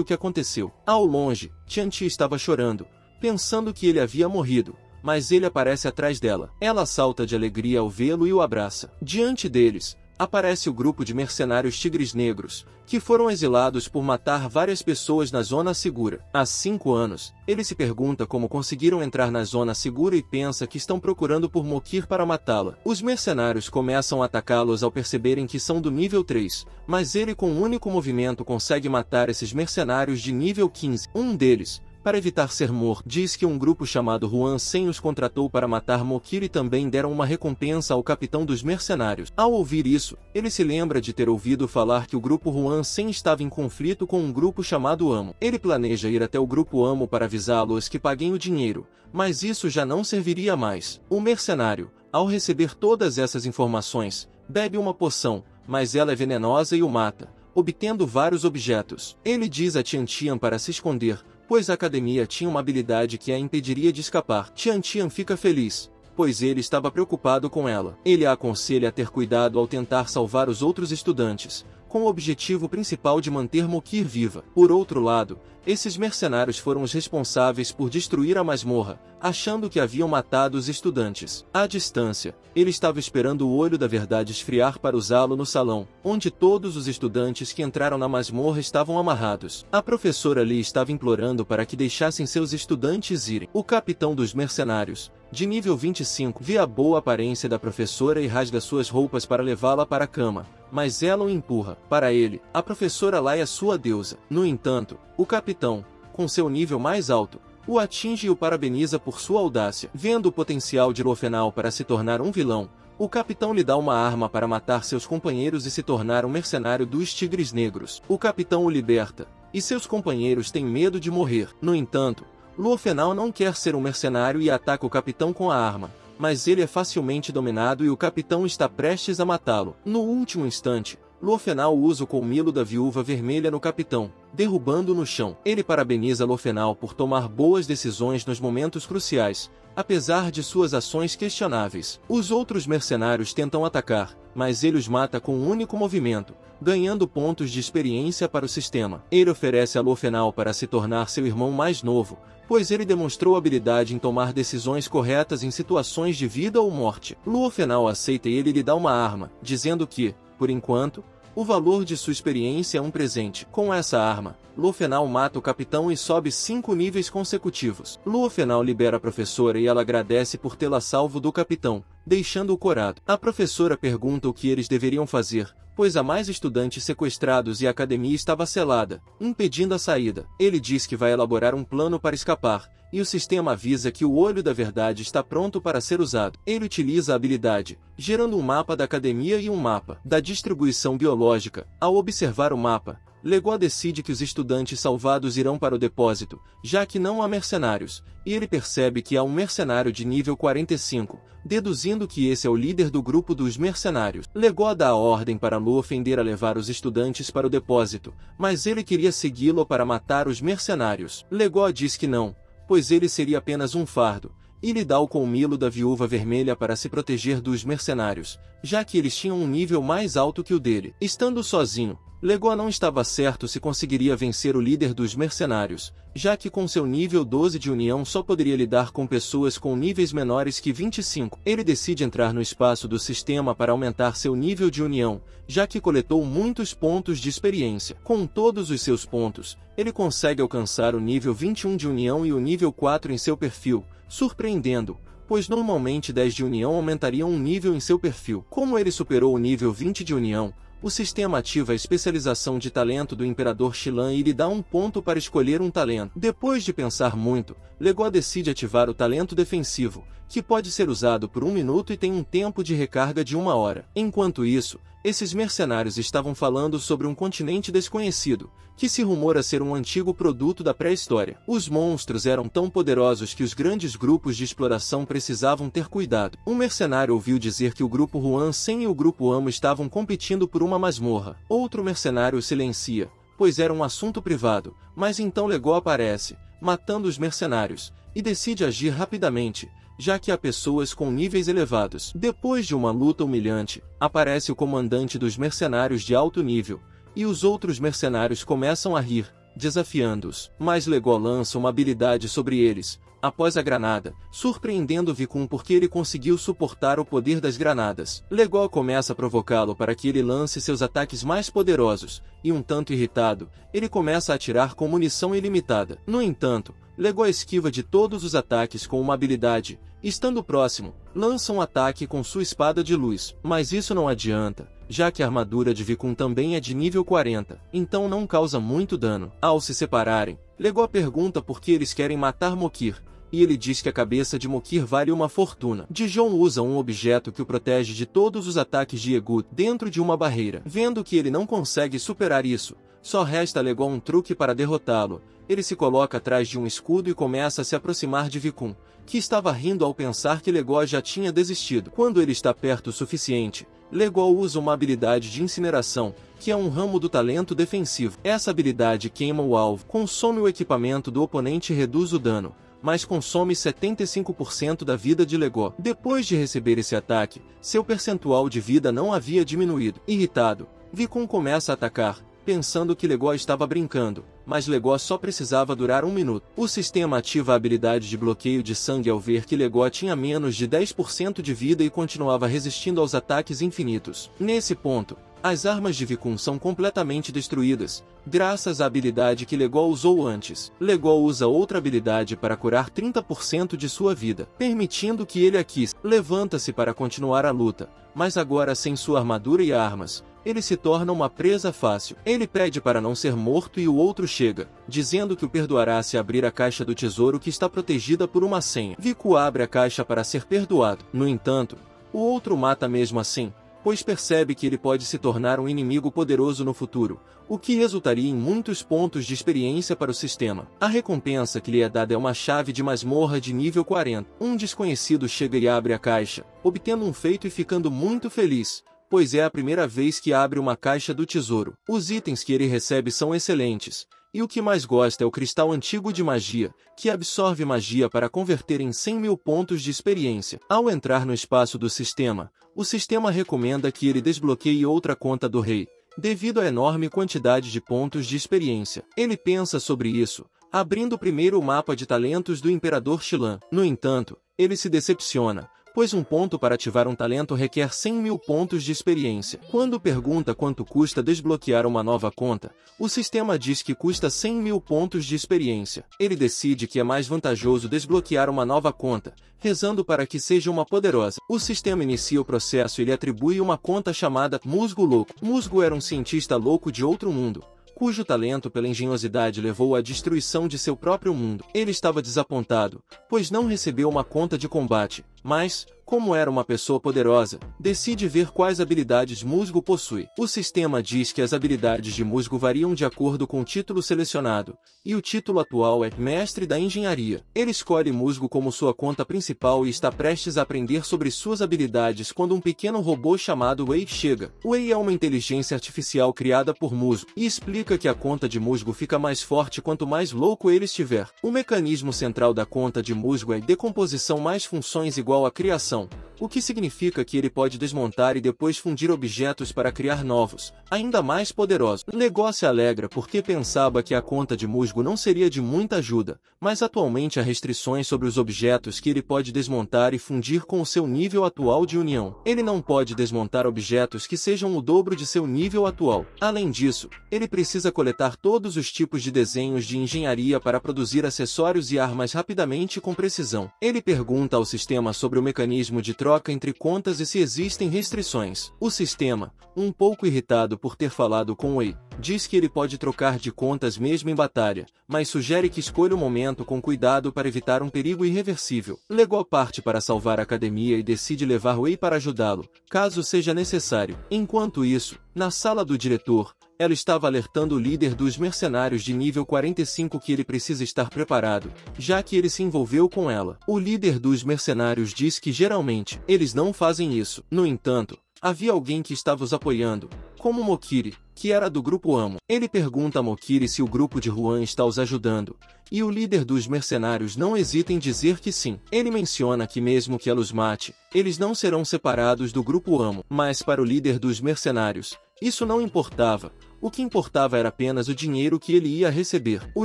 o que aconteceu. Ao longe, Tian estava chorando, pensando que ele havia morrido, mas ele aparece atrás dela. Ela salta de alegria ao vê-lo e o abraça. Diante deles, aparece o grupo de mercenários tigres negros, que foram exilados por matar várias pessoas na Zona Segura. Há 5 anos, ele se pergunta como conseguiram entrar na Zona Segura e pensa que estão procurando por Mokir para matá-la. Os mercenários começam a atacá-los ao perceberem que são do nível 3, mas ele com um único movimento consegue matar esses mercenários de nível 15. Um deles, para evitar ser morto, diz que um grupo chamado Huan Sen os contratou para matar Mokir e também deram uma recompensa ao capitão dos mercenários. Ao ouvir isso, ele se lembra de ter ouvido falar que o grupo Huan Sen estava em conflito com um grupo chamado Amo. Ele planeja ir até o grupo Amo para avisá-los que paguem o dinheiro, mas isso já não serviria mais. O mercenário, ao receber todas essas informações, bebe uma poção, mas ela é venenosa e o mata, obtendo vários objetos. Ele diz a Tian para se esconder, pois a academia tinha uma habilidade que a impediria de escapar. Tian fica feliz, pois ele estava preocupado com ela. Ele a aconselha a ter cuidado ao tentar salvar os outros estudantes, com o objetivo principal de manter Mokir viva. Por outro lado, esses mercenários foram os responsáveis por destruir a masmorra, achando que haviam matado os estudantes. À distância, ele estava esperando o olho da verdade esfriar para usá-lo no salão, onde todos os estudantes que entraram na masmorra estavam amarrados. A professora Li estava implorando para que deixassem seus estudantes irem. O capitão dos mercenários, de nível 25, vê a boa aparência da professora e rasga suas roupas para levá-la para a cama, mas ela o empurra. Para ele, a professora Lai é sua deusa. No entanto, o capitão, com seu nível mais alto, o atinge e o parabeniza por sua audácia. Vendo o potencial de Lofenal para se tornar um vilão, o capitão lhe dá uma arma para matar seus companheiros e se tornar um mercenário dos Tigres Negros. O capitão o liberta, e seus companheiros têm medo de morrer. No entanto, Lofenal não quer ser um mercenário e ataca o capitão com a arma, mas ele é facilmente dominado e o capitão está prestes a matá-lo. No último instante, Lofenal usa o colmilo da viúva vermelha no capitão, derrubando-o no chão. Ele parabeniza Lofenal por tomar boas decisões nos momentos cruciais, apesar de suas ações questionáveis. Os outros mercenários tentam atacar, mas ele os mata com um único movimento, ganhando pontos de experiência para o sistema. Ele oferece a Lofenal para se tornar seu irmão mais novo, pois ele demonstrou habilidade em tomar decisões corretas em situações de vida ou morte. Lofenal aceita e ele lhe dá uma arma, dizendo que, por enquanto, o valor de sua experiência é um presente. Com essa arma, Lofenal mata o capitão e sobe 5 níveis consecutivos. Lofenal libera a professora e ela agradece por tê-la salvo do capitão, deixando-o corado. A professora pergunta o que eles deveriam fazer, pois há mais estudantes sequestrados e a academia estava selada, impedindo a saída. Ele diz que vai elaborar um plano para escapar, e o sistema avisa que o olho da verdade está pronto para ser usado. Ele utiliza a habilidade, gerando um mapa da academia e um mapa da distribuição biológica. Ao observar o mapa, Legoa decide que os estudantes salvados irão para o depósito, já que não há mercenários, e ele percebe que há um mercenário de nível 45, deduzindo que esse é o líder do grupo dos mercenários. Legoa dá a ordem para Lu ofender a levar os estudantes para o depósito, mas ele queria segui-lo para matar os mercenários. Legoa diz que não, pois ele seria apenas um fardo, e lhe dá o colmilo da Viúva Vermelha para se proteger dos mercenários, já que eles tinham um nível mais alto que o dele. Estando sozinho, Legoa não estava certo se conseguiria vencer o líder dos mercenários, já que com seu nível 12 de união só poderia lidar com pessoas com níveis menores que 25. Ele decide entrar no espaço do sistema para aumentar seu nível de união, já que coletou muitos pontos de experiência. Com todos os seus pontos, ele consegue alcançar o nível 21 de união e o nível 4 em seu perfil, surpreendendo, pois normalmente 10 de união aumentariam um nível em seu perfil. Como ele superou o nível 20 de união, o sistema ativa a especialização de talento do Imperador Xilan e lhe dá um ponto para escolher um talento. Depois de pensar muito, Legoa decide ativar o talento defensivo, que pode ser usado por 1 minuto e tem um tempo de recarga de 1 hora. Enquanto isso, esses mercenários estavam falando sobre um continente desconhecido, que se rumora ser um antigo produto da pré-história. Os monstros eram tão poderosos que os grandes grupos de exploração precisavam ter cuidado. Um mercenário ouviu dizer que o grupo Huan Sen e o grupo Amo estavam competindo por uma masmorra. Outro mercenário silencia, pois era um assunto privado, mas então Legoa aparece, matando os mercenários, e decide agir rapidamente, já que há pessoas com níveis elevados. Depois de uma luta humilhante, aparece o comandante dos mercenários de alto nível, e os outros mercenários começam a rir, desafiando-os. Mas Legoa lança uma habilidade sobre eles, após a granada, surpreendendo Vikun porque ele conseguiu suportar o poder das granadas. Legoa começa a provocá-lo para que ele lance seus ataques mais poderosos, e um tanto irritado, ele começa a atirar com munição ilimitada. No entanto, Legoa esquiva de todos os ataques com uma habilidade, estando próximo, lança um ataque com sua espada de luz. Mas isso não adianta, já que a armadura de Vikun também é de nível 40, então não causa muito dano. Ao se separarem, Legoa pergunta por que eles querem matar Mokir, e ele diz que a cabeça de Mokir vale uma fortuna. Dijon usa um objeto que o protege de todos os ataques de Egut dentro de uma barreira. Vendo que ele não consegue superar isso, só resta a Legoa um truque para derrotá-lo. Ele se coloca atrás de um escudo e começa a se aproximar de Vikun, que estava rindo ao pensar que Legoa já tinha desistido. Quando ele está perto o suficiente, Legoa usa uma habilidade de incineração, que é um ramo do talento defensivo. Essa habilidade queima o alvo, consome o equipamento do oponente e reduz o dano, mas consome 75% da vida de Legoa. Depois de receber esse ataque, seu percentual de vida não havia diminuído. Irritado, Vikun começa a atacar, pensando que Legoa estava brincando, mas Legoa só precisava durar 1 minuto. O sistema ativa a habilidade de bloqueio de sangue ao ver que Legoa tinha menos de 10% de vida e continuava resistindo aos ataques infinitos. Nesse ponto, as armas de Vikun são completamente destruídas, graças à habilidade que Legoa usou antes. Legoa usa outra habilidade para curar 30% de sua vida, permitindo que ele aqueça. Levanta-se para continuar a luta, mas agora sem sua armadura e armas, ele se torna uma presa fácil. Ele pede para não ser morto e o outro chega, dizendo que o perdoará se abrir a caixa do tesouro que está protegida por uma senha. Vikun abre a caixa para ser perdoado. No entanto, o outro mata mesmo assim, pois percebe que ele pode se tornar um inimigo poderoso no futuro, o que resultaria em muitos pontos de experiência para o sistema. A recompensa que lhe é dada é uma chave de masmorra de nível 40. Um desconhecido chega e abre a caixa, obtendo um feito e ficando muito feliz, pois é a primeira vez que abre uma caixa do tesouro. Os itens que ele recebe são excelentes, e o que mais gosta é o cristal antigo de magia, que absorve magia para converter em 100.000 pontos de experiência. Ao entrar no espaço do sistema, o sistema recomenda que ele desbloqueie outra conta do rei, devido à enorme quantidade de pontos de experiência. Ele pensa sobre isso, abrindo primeiro o mapa de talentos do Imperador Xilan. No entanto, ele se decepciona, pois um ponto para ativar um talento requer 100.000 pontos de experiência. Quando pergunta quanto custa desbloquear uma nova conta, o sistema diz que custa 100.000 pontos de experiência. Ele decide que é mais vantajoso desbloquear uma nova conta, rezando para que seja uma poderosa. O sistema inicia o processo e lhe atribui uma conta chamada Musgo Louco. Musgo era um cientista louco de outro mundo, cujo talento pela engenhosidade levou à destruição de seu próprio mundo. Ele estava desapontado, pois não recebeu uma conta de combate, mas, Como era uma pessoa poderosa, decide ver quais habilidades Musgo possui. O sistema diz que as habilidades de Musgo variam de acordo com o título selecionado, e o título atual é Mestre da Engenharia. Ele escolhe Musgo como sua conta principal e está prestes a aprender sobre suas habilidades quando um pequeno robô chamado Wei chega. Wei é uma inteligência artificial criada por Musgo, e explica que a conta de Musgo fica mais forte quanto mais louco ele estiver. O mecanismo central da conta de Musgo é decomposição mais funções igual a criação, o que significa que ele pode desmontar e depois fundir objetos para criar novos, ainda mais poderosos. Legó se alegra porque pensava que a conta de Musgo não seria de muita ajuda, mas atualmente há restrições sobre os objetos que ele pode desmontar e fundir com o seu nível atual de união. Ele não pode desmontar objetos que sejam o dobro de seu nível atual. Além disso, ele precisa coletar todos os tipos de desenhos de engenharia para produzir acessórios e armas rapidamente e com precisão. Ele pergunta ao sistema sobre o mecanismo de troca entre contas e se existem restrições. O sistema, um pouco irritado por ter falado com Wei, diz que ele pode trocar de contas mesmo em batalha, mas sugere que escolha o momento com cuidado para evitar um perigo irreversível. Legó parte para salvar a academia e decide levar Wei para ajudá-lo, caso seja necessário. Enquanto isso, na sala do diretor, ela estava alertando o líder dos mercenários de nível 45 que ele precisa estar preparado, já que ele se envolveu com ela. O líder dos mercenários diz que geralmente eles não fazem isso. No entanto, havia alguém que estava os apoiando, como Mokiri, que era do grupo Amo. Ele pergunta a Mokiri se o grupo de Juan está os ajudando, e o líder dos mercenários não hesita em dizer que sim. Ele menciona que mesmo que ela os mate, eles não serão separados do grupo Amo. Mas para o líder dos mercenários, isso não importava. O que importava era apenas o dinheiro que ele ia receber. O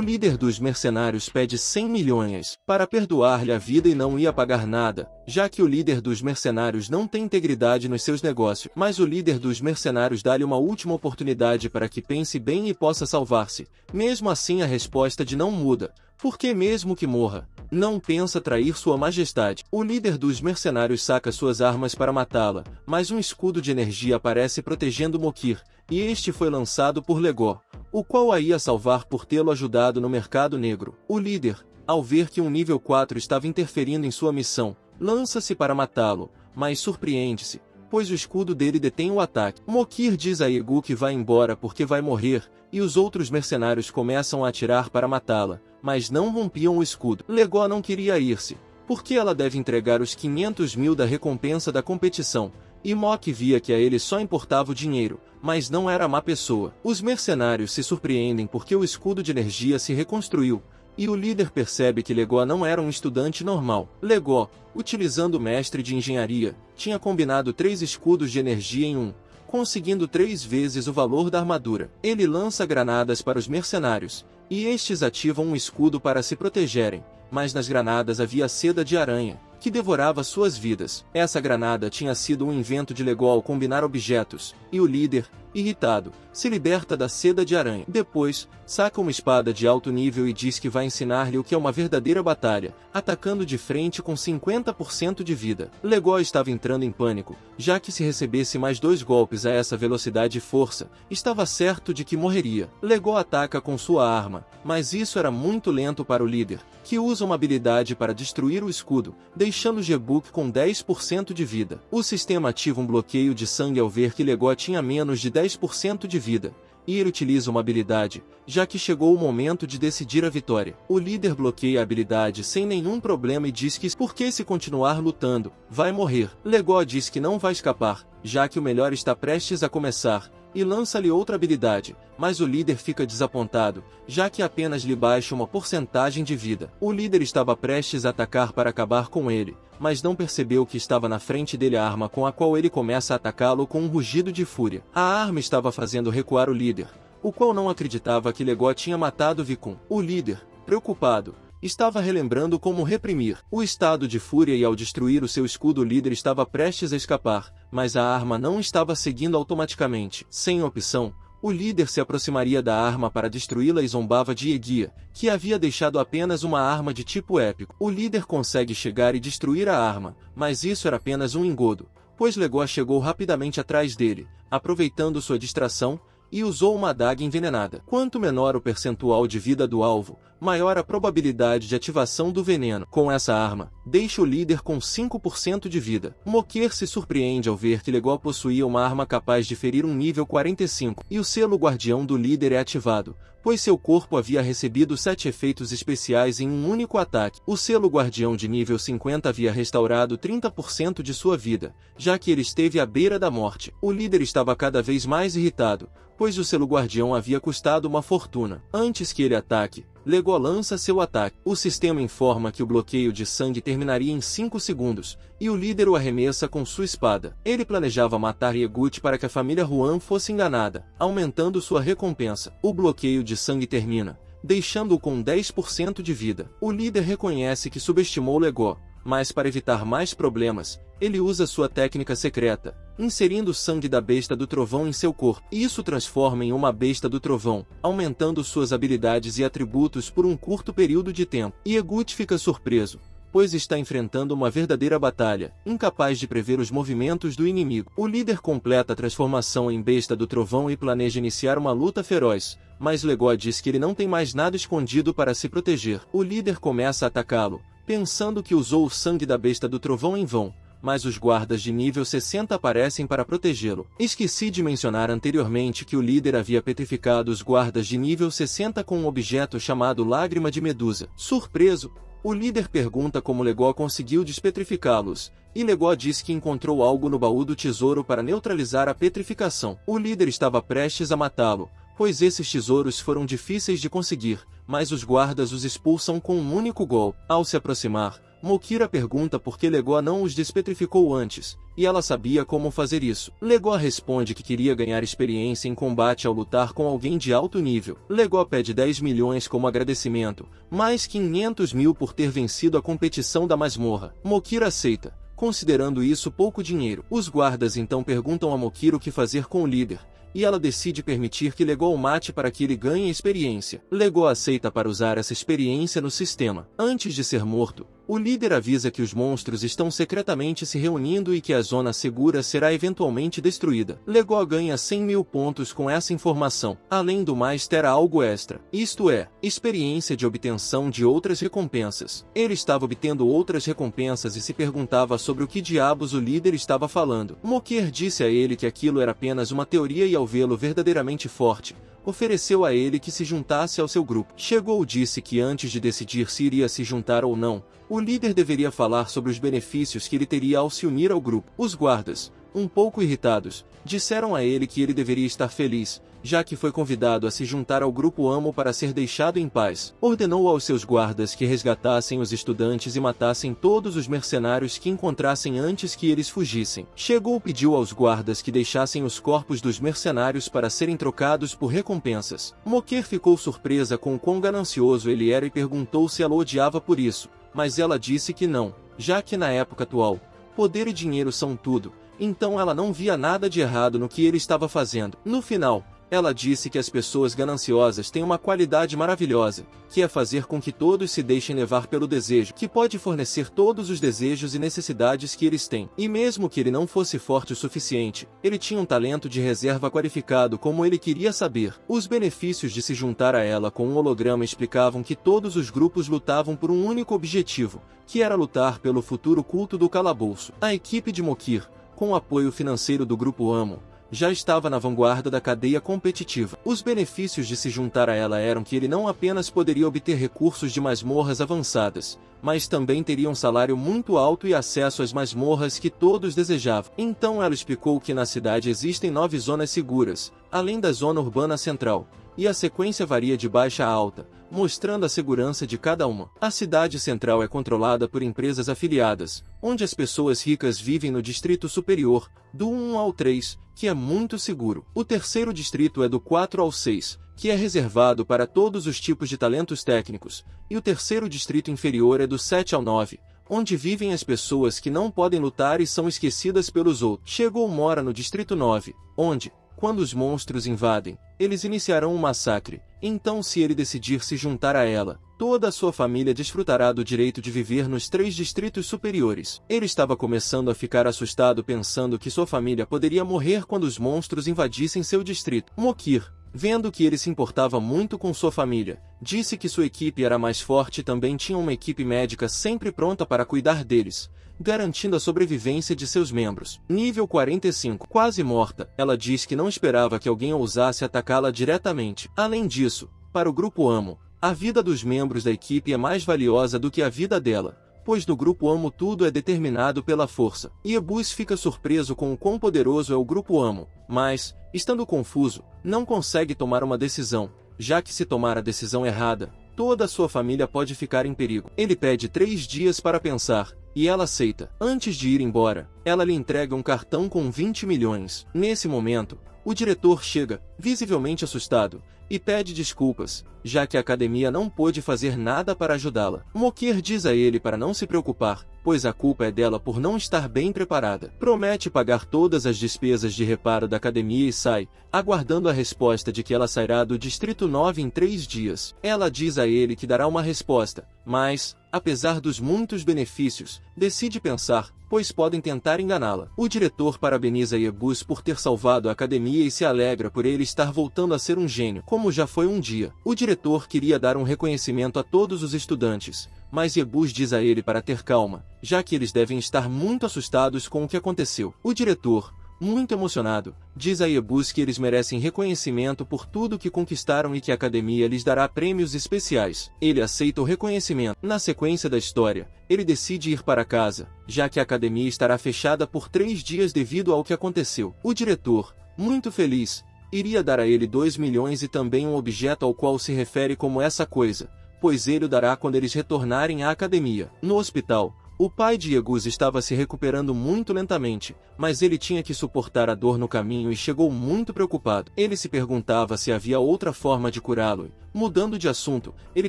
líder dos mercenários pede 100 milhões para perdoar-lhe a vida e não ia pagar nada, já que o líder dos mercenários não tem integridade nos seus negócios. Mas o líder dos mercenários dá-lhe uma última oportunidade para que pense bem e possa salvar-se. Mesmo assim, a resposta de não muda, porque mesmo que morra, não pensa trair sua majestade. O líder dos mercenários saca suas armas para matá-la, mas um escudo de energia aparece protegendo Mokir, e este foi lançado por Legó, o qual a ia salvar por tê-lo ajudado no mercado negro. O líder, ao ver que um nível 4 estava interferindo em sua missão, lança-se para matá-lo, mas surpreende-se, pois o escudo dele detém o ataque. Mokir diz a Egu que vai embora porque vai morrer, e os outros mercenários começam a atirar para matá-la, mas não rompiam o escudo. Legó não queria ir-se, porque ela deve entregar os 500 mil da recompensa da competição, e Mok via que a ele só importava o dinheiro, mas não era má pessoa. Os mercenários se surpreendem porque o escudo de energia se reconstruiu, e o líder percebe que Legó não era um estudante normal. Legó, utilizando o mestre de engenharia, tinha combinado 3 escudos de energia em um, conseguindo 3 vezes o valor da armadura. Ele lança granadas para os mercenários, e estes ativam um escudo para se protegerem, mas nas granadas havia seda de aranha, que devorava suas vidas. Essa granada tinha sido um invento de Legó ao combinar objetos, e o líder, irritado, se liberta da seda de aranha. Depois, saca uma espada de alto nível e diz que vai ensinar-lhe o que é uma verdadeira batalha, atacando de frente com 50% de vida. Legó estava entrando em pânico, já que se recebesse mais 2 golpes a essa velocidade e força, estava certo de que morreria. Legó ataca com sua arma, mas isso era muito lento para o líder, que usa uma habilidade para destruir o escudo, deixando Jebuk com 10% de vida. O sistema ativa um bloqueio de sangue ao ver que Legó tinha menos de 10% de vida, e ele utiliza uma habilidade, já que chegou o momento de decidir a vitória. O líder bloqueia a habilidade sem nenhum problema e diz que, porque se continuar lutando, vai morrer. Legó diz que não vai escapar, já que o melhor está prestes a começar, e lança-lhe outra habilidade, mas o líder fica desapontado, já que apenas lhe baixa uma porcentagem de vida. O líder estava prestes a atacar para acabar com ele, mas não percebeu que estava na frente dele a arma com a qual ele começa a atacá-lo com um rugido de fúria. A arma estava fazendo recuar o líder, o qual não acreditava que Legó tinha matado Vikun. O líder, preocupado, estava relembrando como reprimir o estado de fúria e ao destruir o seu escudo o líder estava prestes a escapar, mas a arma não estava seguindo automaticamente. Sem opção, o líder se aproximaria da arma para destruí-la e zombava de Egia, que havia deixado apenas uma arma de tipo épico. O líder consegue chegar e destruir a arma, mas isso era apenas um engodo, pois Legó chegou rapidamente atrás dele, aproveitando sua distração, e usou uma adaga envenenada. Quanto menor o percentual de vida do alvo, maior a probabilidade de ativação do veneno. Com essa arma, deixa o líder com 5% de vida. Mokir se surpreende ao ver que Legó possuía uma arma capaz de ferir um nível 45, e o selo guardião do líder é ativado, pois seu corpo havia recebido 7 efeitos especiais em um único ataque. O selo guardião de nível 50 havia restaurado 30% de sua vida, já que ele esteve à beira da morte. O líder estava cada vez mais irritado, pois o selo guardião havia custado uma fortuna. Antes que ele ataque, Legó lança seu ataque. O sistema informa que o bloqueio de sangue terminaria em 5 segundos, e o líder o arremessa com sua espada. Ele planejava matar Yegut para que a família Juan fosse enganada, aumentando sua recompensa. O bloqueio de sangue termina, deixando-o com 10% de vida. O líder reconhece que subestimou Legó, mas para evitar mais problemas, ele usa sua técnica secreta, inserindo o sangue da besta do trovão em seu corpo. Isso transforma em uma besta do trovão, aumentando suas habilidades e atributos por um curto período de tempo. Yegut fica surpreso, pois está enfrentando uma verdadeira batalha, incapaz de prever os movimentos do inimigo. O líder completa a transformação em besta do trovão e planeja iniciar uma luta feroz, mas Legó diz que ele não tem mais nada escondido para se proteger. O líder começa a atacá-lo, pensando que usou o sangue da besta do trovão em vão, mas os guardas de nível 60 aparecem para protegê-lo. Esqueci de mencionar anteriormente que o líder havia petrificado os guardas de nível 60 com um objeto chamado Lágrima de Medusa. Surpreso, o líder pergunta como Legó conseguiu despetrificá-los, e Legó diz que encontrou algo no baú do tesouro para neutralizar a petrificação. O líder estava prestes a matá-lo, pois esses tesouros foram difíceis de conseguir, mas os guardas os expulsam com um único golpe. Ao se aproximar, Mokira pergunta por que Legó não os despetrificou antes, e ela sabia como fazer isso. Legó responde que queria ganhar experiência em combate ao lutar com alguém de alto nível. Legó pede 10 milhões como agradecimento, mais 500 mil por ter vencido a competição da masmorra. Mokira aceita, considerando isso pouco dinheiro. Os guardas então perguntam a Mokira o que fazer com o líder, e ela decide permitir que Legó o mate para que ele ganhe experiência. Legó aceita para usar essa experiência no sistema. Antes de ser morto, o líder avisa que os monstros estão secretamente se reunindo e que a zona segura será eventualmente destruída. Legó ganha 100 mil pontos com essa informação. Além do mais, terá algo extra, isto é, experiência de obtenção de outras recompensas. Ele estava obtendo outras recompensas e se perguntava sobre o que diabos o líder estava falando. Mokir disse a ele que aquilo era apenas uma teoria e ao vê-lo verdadeiramente forte, ofereceu a ele que se juntasse ao seu grupo. Chegou disse que antes de decidir se iria se juntar ou não, o líder deveria falar sobre os benefícios que ele teria ao se unir ao grupo. Os guardas, um pouco irritados, disseram a ele que ele deveria estar feliz, já que foi convidado a se juntar ao grupo Amo para ser deixado em paz. Ordenou aos seus guardas que resgatassem os estudantes e matassem todos os mercenários que encontrassem antes que eles fugissem. Chegou pediu aos guardas que deixassem os corpos dos mercenários para serem trocados por recompensas. Mokir ficou surpresa com o quão ganancioso ele era e perguntou se ela o odiava por isso, mas ela disse que não, já que na época atual, poder e dinheiro são tudo, então ela não via nada de errado no que ele estava fazendo. No final, ela disse que as pessoas gananciosas têm uma qualidade maravilhosa, que é fazer com que todos se deixem levar pelo desejo, que pode fornecer todos os desejos e necessidades que eles têm. E mesmo que ele não fosse forte o suficiente, ele tinha um talento de reserva qualificado como ele queria saber. Os benefícios de se juntar a ela com um holograma explicavam que todos os grupos lutavam por um único objetivo, que era lutar pelo futuro culto do calabouço. A equipe de Mokir, com o apoio financeiro do Grupo Amo, já estava na vanguarda da cadeia competitiva. Os benefícios de se juntar a ela eram que ele não apenas poderia obter recursos de masmorras avançadas, mas também teria um salário muito alto e acesso às masmorras que todos desejavam. Então ela explicou que na cidade existem 9 zonas seguras, além da zona urbana central, e a sequência varia de baixa a alta, mostrando a segurança de cada uma. A cidade central é controlada por empresas afiliadas, onde as pessoas ricas vivem no distrito superior, do 1 ao 3, que é muito seguro. O terceiro distrito é do 4 ao 6, que é reservado para todos os tipos de talentos técnicos, e o terceiro distrito inferior é do 7 ao 9, onde vivem as pessoas que não podem lutar e são esquecidas pelos outros. Chegou mora no distrito 9, onde, quando os monstros invadem, eles iniciarão um massacre. Então se ele decidir se juntar a ela, toda a sua família desfrutará do direito de viver nos 3 distritos superiores. Ele estava começando a ficar assustado pensando que sua família poderia morrer quando os monstros invadissem seu distrito. Mokir, Vendo que ele se importava muito com sua família, disse que sua equipe era mais forte e também tinha uma equipe médica sempre pronta para cuidar deles, garantindo a sobrevivência de seus membros. Nível 45. Quase morta, ela diz que não esperava que alguém ousasse atacá-la diretamente. Além disso, para o Grupo Amo, a vida dos membros da equipe é mais valiosa do que a vida dela, pois no Grupo Amo tudo é determinado pela força. Iebus fica surpreso com o quão poderoso é o Grupo Amo, mas, estando confuso, não consegue tomar uma decisão, já que se tomar a decisão errada, toda a sua família pode ficar em perigo. Ele pede 3 dias para pensar, e ela aceita. Antes de ir embora, ela lhe entrega um cartão com 20 milhões. Nesse momento, o diretor chega, visivelmente assustado, e pede desculpas, já que a academia não pôde fazer nada para ajudá-la. Mokir diz a ele para não se preocupar, pois a culpa é dela por não estar bem preparada. Promete pagar todas as despesas de reparo da academia e sai, aguardando a resposta de que ela sairá do Distrito 9 em 3 dias. Ela diz a ele que dará uma resposta, mas, apesar dos muitos benefícios, decide pensar, pois podem tentar enganá-la. O diretor parabeniza Iebus por ter salvado a academia e se alegra por ele estar voltando a ser um gênio, como já foi um dia. O diretor queria dar um reconhecimento a todos os estudantes, mas Iebus diz a ele para ter calma, já que eles devem estar muito assustados com o que aconteceu. O diretor, muito emocionado, diz a Iebus que eles merecem reconhecimento por tudo que conquistaram e que a academia lhes dará prêmios especiais. Ele aceita o reconhecimento. Na sequência da história, ele decide ir para casa, já que a academia estará fechada por 3 dias devido ao que aconteceu. O diretor, muito feliz, iria dar a ele 2 milhões e também um objeto ao qual se refere como essa coisa, pois ele o dará quando eles retornarem à academia. No hospital, o pai de Iebus estava se recuperando muito lentamente, mas ele tinha que suportar a dor no caminho e chegou muito preocupado. Ele se perguntava se havia outra forma de curá-lo. Mudando de assunto, ele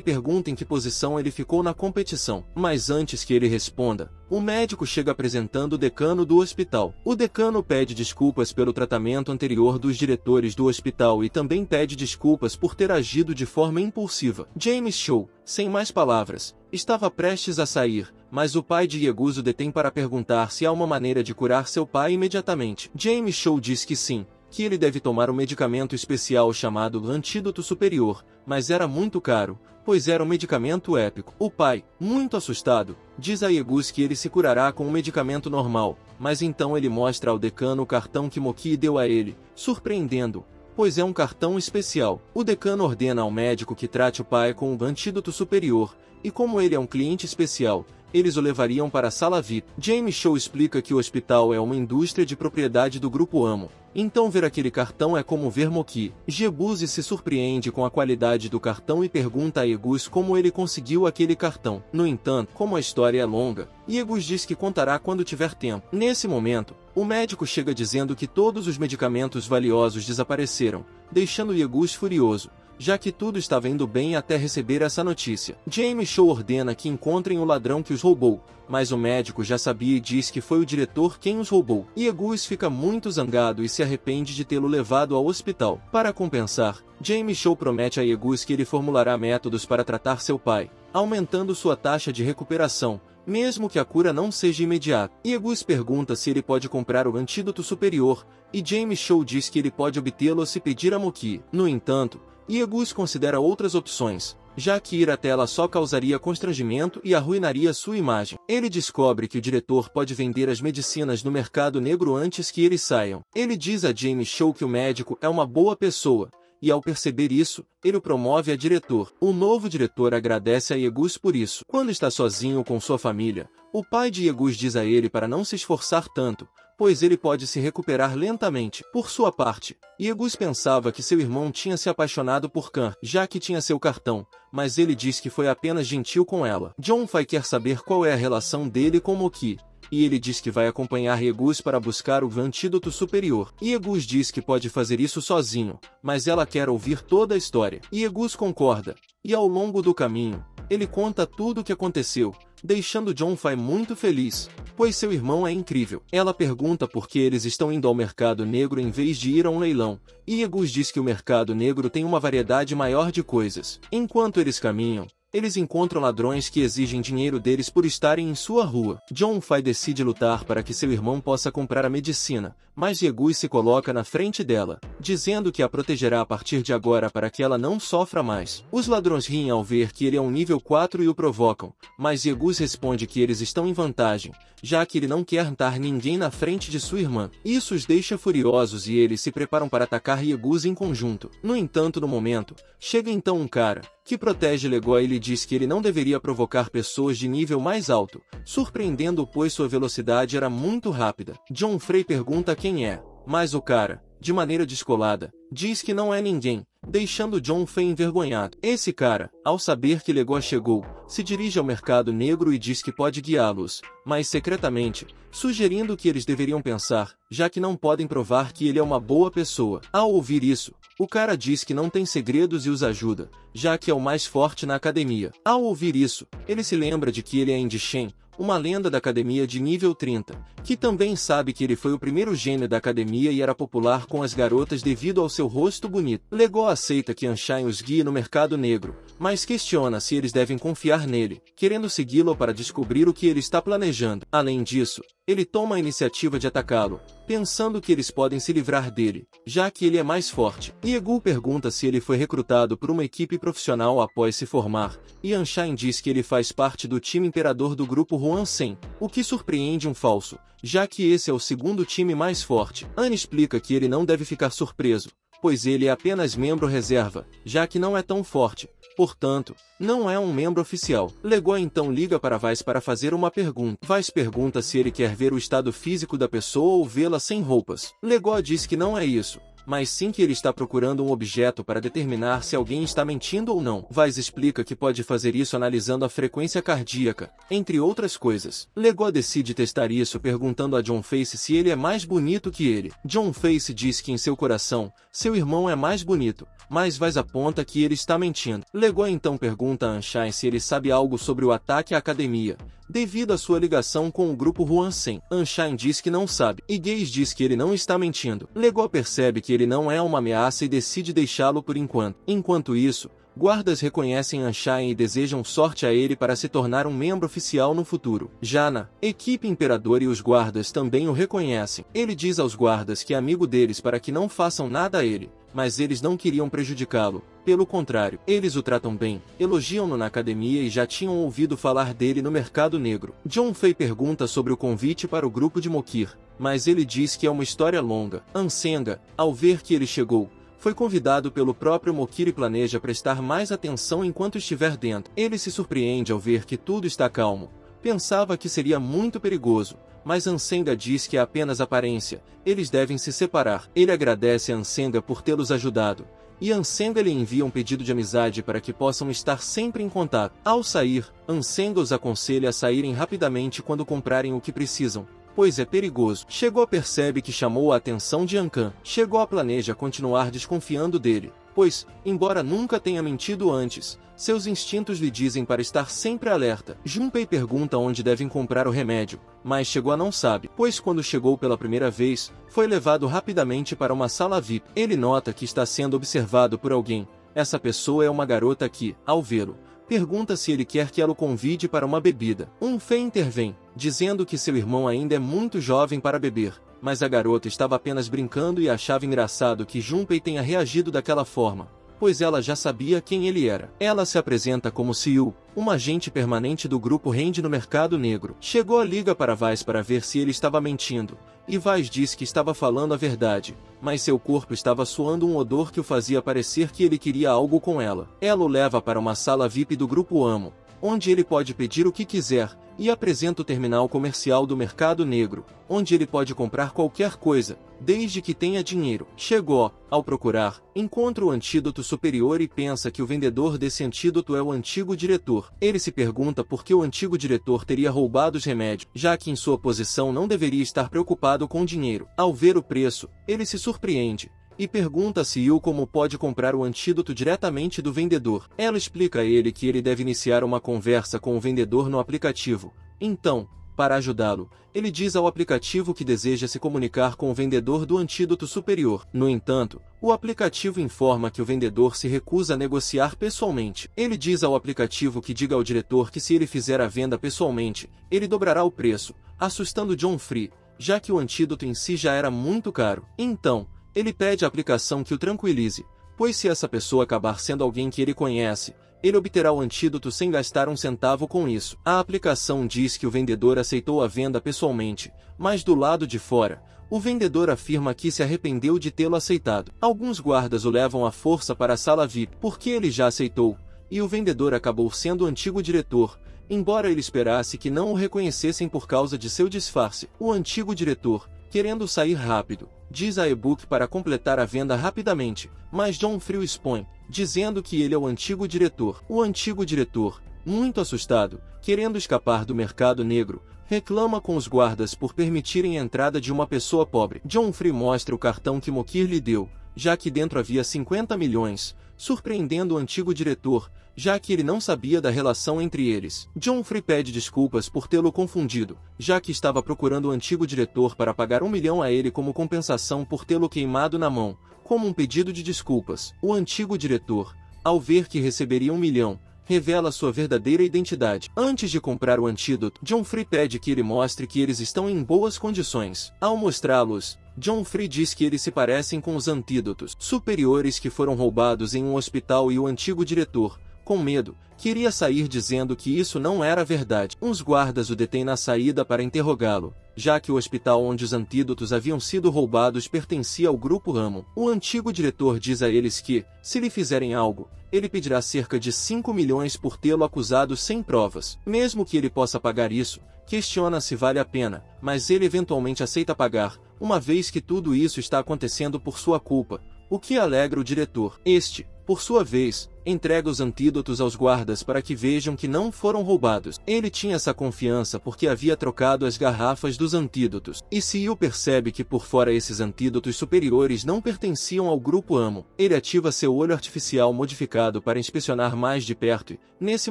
pergunta em que posição ele ficou na competição. Mas antes que ele responda, o médico chega apresentando o decano do hospital. O decano pede desculpas pelo tratamento anterior dos diretores do hospital e também pede desculpas por ter agido de forma impulsiva. James Shaw, sem mais palavras, estava prestes a sair, mas o pai de Iebus o detém para perguntar se há uma maneira de curar seu pai imediatamente. James Shaw diz que sim, que ele deve tomar um medicamento especial chamado Antídoto Superior, mas era muito caro, pois era um medicamento épico. O pai, muito assustado, diz a Iebus que ele se curará com um medicamento normal, mas então ele mostra ao decano o cartão que Moki deu a ele, surpreendendo-o, pois é um cartão especial. O decano ordena ao médico que trate o pai com o Antídoto Superior, e como ele é um cliente especial, eles o levariam para a sala VIP. James Shaw explica que o hospital é uma indústria de propriedade do Grupo Amo, então ver aquele cartão é como ver Moki. Iebus se surpreende com a qualidade do cartão e pergunta a Iebus como ele conseguiu aquele cartão. No entanto, como a história é longa, Iebus diz que contará quando tiver tempo. Nesse momento, o médico chega dizendo que todos os medicamentos valiosos desapareceram, deixando Iebus furioso, já que tudo estava indo bem até receber essa notícia. James Shaw ordena que encontrem o ladrão que os roubou, mas o médico já sabia e diz que foi o diretor quem os roubou. Iebus fica muito zangado e se arrepende de tê-lo levado ao hospital. Para compensar, James Shaw promete a Iebus que ele formulará métodos para tratar seu pai, aumentando sua taxa de recuperação, mesmo que a cura não seja imediata. Iebus pergunta se ele pode comprar o Antídoto Superior, e James Shaw diz que ele pode obtê-lo se pedir a Moki. No entanto, Iebus considera outras opções, já que ir até ela só causaria constrangimento e arruinaria sua imagem. Ele descobre que o diretor pode vender as medicinas no mercado negro antes que eles saiam. Ele diz a James Shaw que o médico é uma boa pessoa, e ao perceber isso, ele o promove a diretor. O novo diretor agradece a Iebus por isso. Quando está sozinho com sua família, o pai de Iebus diz a ele para não se esforçar tanto, pois ele pode se recuperar lentamente. Por sua parte, Iebus pensava que seu irmão tinha se apaixonado por Khan, já que tinha seu cartão, mas ele diz que foi apenas gentil com ela. John Fai quer saber qual é a relação dele com Moki, e ele diz que vai acompanhar Iebus para buscar o Antídoto Superior. Iebus diz que pode fazer isso sozinho, mas ela quer ouvir toda a história. Iebus concorda, e ao longo do caminho, ele conta tudo o que aconteceu, deixando John Fai muito feliz, pois seu irmão é incrível. Ela pergunta por que eles estão indo ao mercado negro em vez de ir a um leilão, e Iebus diz que o mercado negro tem uma variedade maior de coisas. Enquanto eles caminham, eles encontram ladrões que exigem dinheiro deles por estarem em sua rua. Junpei decide lutar para que seu irmão possa comprar a medicina, mas Yegui se coloca na frente dela, dizendo que a protegerá a partir de agora para que ela não sofra mais. Os ladrões riem ao ver que ele é um nível 4 e o provocam, mas Yegui responde que eles estão em vantagem, já que ele não quer estar ninguém na frente de sua irmã. Isso os deixa furiosos e eles se preparam para atacar Yegui em conjunto. No entanto, no momento, chega então um cara, que protege Legó e lhe diz que ele não deveria provocar pessoas de nível mais alto, surpreendendo-o pois sua velocidade era muito rápida. Junpei pergunta quem é, mas o cara, de maneira descolada, diz que não é ninguém, deixando Junpei envergonhado. Esse cara, ao saber que Legó chegou, se dirige ao mercado negro e diz que pode guiá-los, mas secretamente, sugerindo que eles deveriam pensar, já que não podem provar que ele é uma boa pessoa. Ao ouvir isso, o cara diz que não tem segredos e os ajuda, já que é o mais forte na academia. Ao ouvir isso, ele se lembra de que ele é Indy Shen, uma lenda da academia de nível 30, que também sabe que ele foi o primeiro gênio da academia e era popular com as garotas devido ao seu rosto bonito. Legó aceita que Anshan os guie no mercado negro, mas questiona se eles devem confiar nele, querendo segui-lo para descobrir o que ele está planejando. Além disso, ele toma a iniciativa de atacá-lo, pensando que eles podem se livrar dele, já que ele é mais forte. Yegui pergunta se ele foi recrutado por uma equipe profissional após se formar, e Anshan diz que ele faz parte do time imperador do grupo Huanshen, o que surpreende um falso, já que esse é o segundo time mais forte. Anne explica que ele não deve ficar surpreso, pois ele é apenas membro reserva, já que não é tão forte. Portanto, não é um membro oficial. Legó então liga para Weiss para fazer uma pergunta. Weiss pergunta se ele quer ver o estado físico da pessoa ou vê-la sem roupas. Legó diz que não é isso, mas sim que ele está procurando um objeto para determinar se alguém está mentindo ou não. Weiss explica que pode fazer isso analisando a frequência cardíaca, entre outras coisas. Legó decide testar isso perguntando a Junpei se ele é mais bonito que ele. Junpei diz que em seu coração, seu irmão é mais bonito, mas Weiss aponta que ele está mentindo. Legó então pergunta a Anshan se ele sabe algo sobre o ataque à academia, devido à sua ligação com o grupo Huanshen. Anshan diz que não sabe, e Gaze diz que ele não está mentindo. Legó percebe que ele não é uma ameaça e decide deixá-lo por enquanto. Enquanto isso, guardas reconhecem Anshan e desejam sorte a ele para se tornar um membro oficial no futuro. Já na equipe imperador e os guardas também o reconhecem. Ele diz aos guardas que é amigo deles para que não façam nada a ele, mas eles não queriam prejudicá-lo. Pelo contrário, eles o tratam bem, elogiam-no na academia e já tinham ouvido falar dele no mercado negro. Junpei pergunta sobre o convite para o grupo de Mokir, mas ele diz que é uma história longa. Ansenga, ao ver que ele chegou, foi convidado pelo próprio Mokir e planeja prestar mais atenção enquanto estiver dentro. Ele se surpreende ao ver que tudo está calmo. Pensava que seria muito perigoso, mas Ansenga diz que é apenas aparência, eles devem se separar. Ele agradece a Ansenga por tê-los ajudado, e Ansenga lhe envia um pedido de amizade para que possam estar sempre em contato. Ao sair, Ansenga os aconselha a saírem rapidamente quando comprarem o que precisam, pois é perigoso. Chegó percebe que chamou a atenção de Ankan. Chegó planeja continuar desconfiando dele, pois, embora nunca tenha mentido antes, seus instintos lhe dizem para estar sempre alerta. Junpei pergunta onde devem comprar o remédio, mas Chegó não sabe, pois quando chegou pela primeira vez, foi levado rapidamente para uma sala VIP. Ele nota que está sendo observado por alguém. Essa pessoa é uma garota que, ao vê-lo, pergunta se ele quer que ela o convide para uma bebida. Um Fei intervém, dizendo que seu irmão ainda é muito jovem para beber, mas a garota estava apenas brincando e achava engraçado que Junpei tenha reagido daquela forma, pois ela já sabia quem ele era. Ela se apresenta como Siu, uma agente permanente do grupo Rende no mercado negro. Chegó a liga para Weiss para ver se ele estava mentindo, e Weiss disse que estava falando a verdade, mas seu corpo estava suando um odor que o fazia parecer que ele queria algo com ela. Ela o leva para uma sala VIP do grupo Amo, onde ele pode pedir o que quiser, e apresenta o terminal comercial do mercado negro, onde ele pode comprar qualquer coisa, desde que tenha dinheiro. Chegó, ao procurar, encontra o antídoto superior e pensa que o vendedor desse antídoto é o antigo diretor. Ele se pergunta por que o antigo diretor teria roubado os remédios, já que em sua posição não deveria estar preocupado com dinheiro. Ao ver o preço, ele se surpreende e pergunta a Siu como pode comprar o antídoto diretamente do vendedor. Ela explica a ele que ele deve iniciar uma conversa com o vendedor no aplicativo. Então, Para ajudá-lo, ele diz ao aplicativo que deseja se comunicar com o vendedor do antídoto superior. No entanto, o aplicativo informa que o vendedor se recusa a negociar pessoalmente. Ele diz ao aplicativo que diga ao diretor que se ele fizer a venda pessoalmente, ele dobrará o preço, assustando Joffrey, já que o antídoto em si já era muito caro. Então, ele pede à aplicação que o tranquilize, pois se essa pessoa acabar sendo alguém que ele conhece, ele obterá o antídoto sem gastar um centavo com isso. A aplicação diz que o vendedor aceitou a venda pessoalmente, mas do lado de fora, o vendedor afirma que se arrependeu de tê-lo aceitado. Alguns guardas o levam à força para a sala VIP, porque ele já aceitou, e o vendedor acabou sendo o antigo diretor, embora ele esperasse que não o reconhecessem por causa de seu disfarce. O antigo diretor, querendo sair rápido, diz a e-book para completar a venda rapidamente, mas Joffrey o expõe, dizendo que ele é o antigo diretor. O antigo diretor, muito assustado, querendo escapar do mercado negro, reclama com os guardas por permitirem a entrada de uma pessoa pobre. Joffrey mostra o cartão que Mokir lhe deu, já que dentro havia 50 milhões, surpreendendo o antigo diretor, já que ele não sabia da relação entre eles. Joffrey pede desculpas por tê-lo confundido, já que estava procurando o antigo diretor para pagar 1 milhão a ele como compensação por tê-lo queimado na mão, como um pedido de desculpas. O antigo diretor, ao ver que receberia 1 milhão, revela sua verdadeira identidade. Antes de comprar o antídoto, Joffrey pede que ele mostre que eles estão em boas condições. Ao mostrá-los, Joffrey diz que eles se parecem com os antídotos superiores que foram roubados em um hospital e o antigo diretor, com medo, queria sair dizendo que isso não era verdade. Uns guardas o detêm na saída para interrogá-lo, já que o hospital onde os antídotos haviam sido roubados pertencia ao Grupo Ramo. O antigo diretor diz a eles que, se lhe fizerem algo, ele pedirá cerca de 5 milhões por tê-lo acusado sem provas. Mesmo que ele possa pagar isso, questiona se vale a pena, mas ele eventualmente aceita pagar, uma vez que tudo isso está acontecendo por sua culpa, o que alegra o diretor. Este, por sua vez, entrega os antídotos aos guardas para que vejam que não foram roubados. Ele tinha essa confiança porque havia trocado as garrafas dos antídotos. E Siu percebe que por fora esses antídotos superiores não pertenciam ao Grupo Amo. Ele ativa seu olho artificial modificado para inspecionar mais de perto e, nesse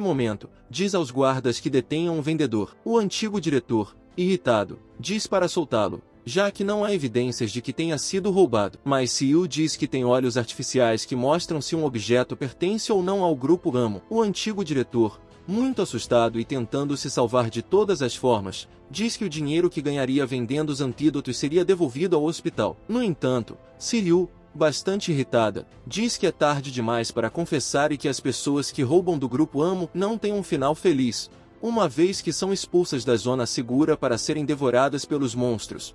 momento, diz aos guardas que detenham o vendedor. O antigo diretor, irritado, diz para soltá-lo, já que não há evidências de que tenha sido roubado. Mas Siu diz que tem olhos artificiais que mostram se um objeto pertence ou não ao Grupo Ramo. O antigo diretor, muito assustado e tentando se salvar de todas as formas, diz que o dinheiro que ganharia vendendo os antídotos seria devolvido ao hospital. No entanto, Siu, bastante irritada, diz que é tarde demais para confessar e que as pessoas que roubam do Grupo Amo não têm um final feliz, uma vez que são expulsas da zona segura para serem devoradas pelos monstros.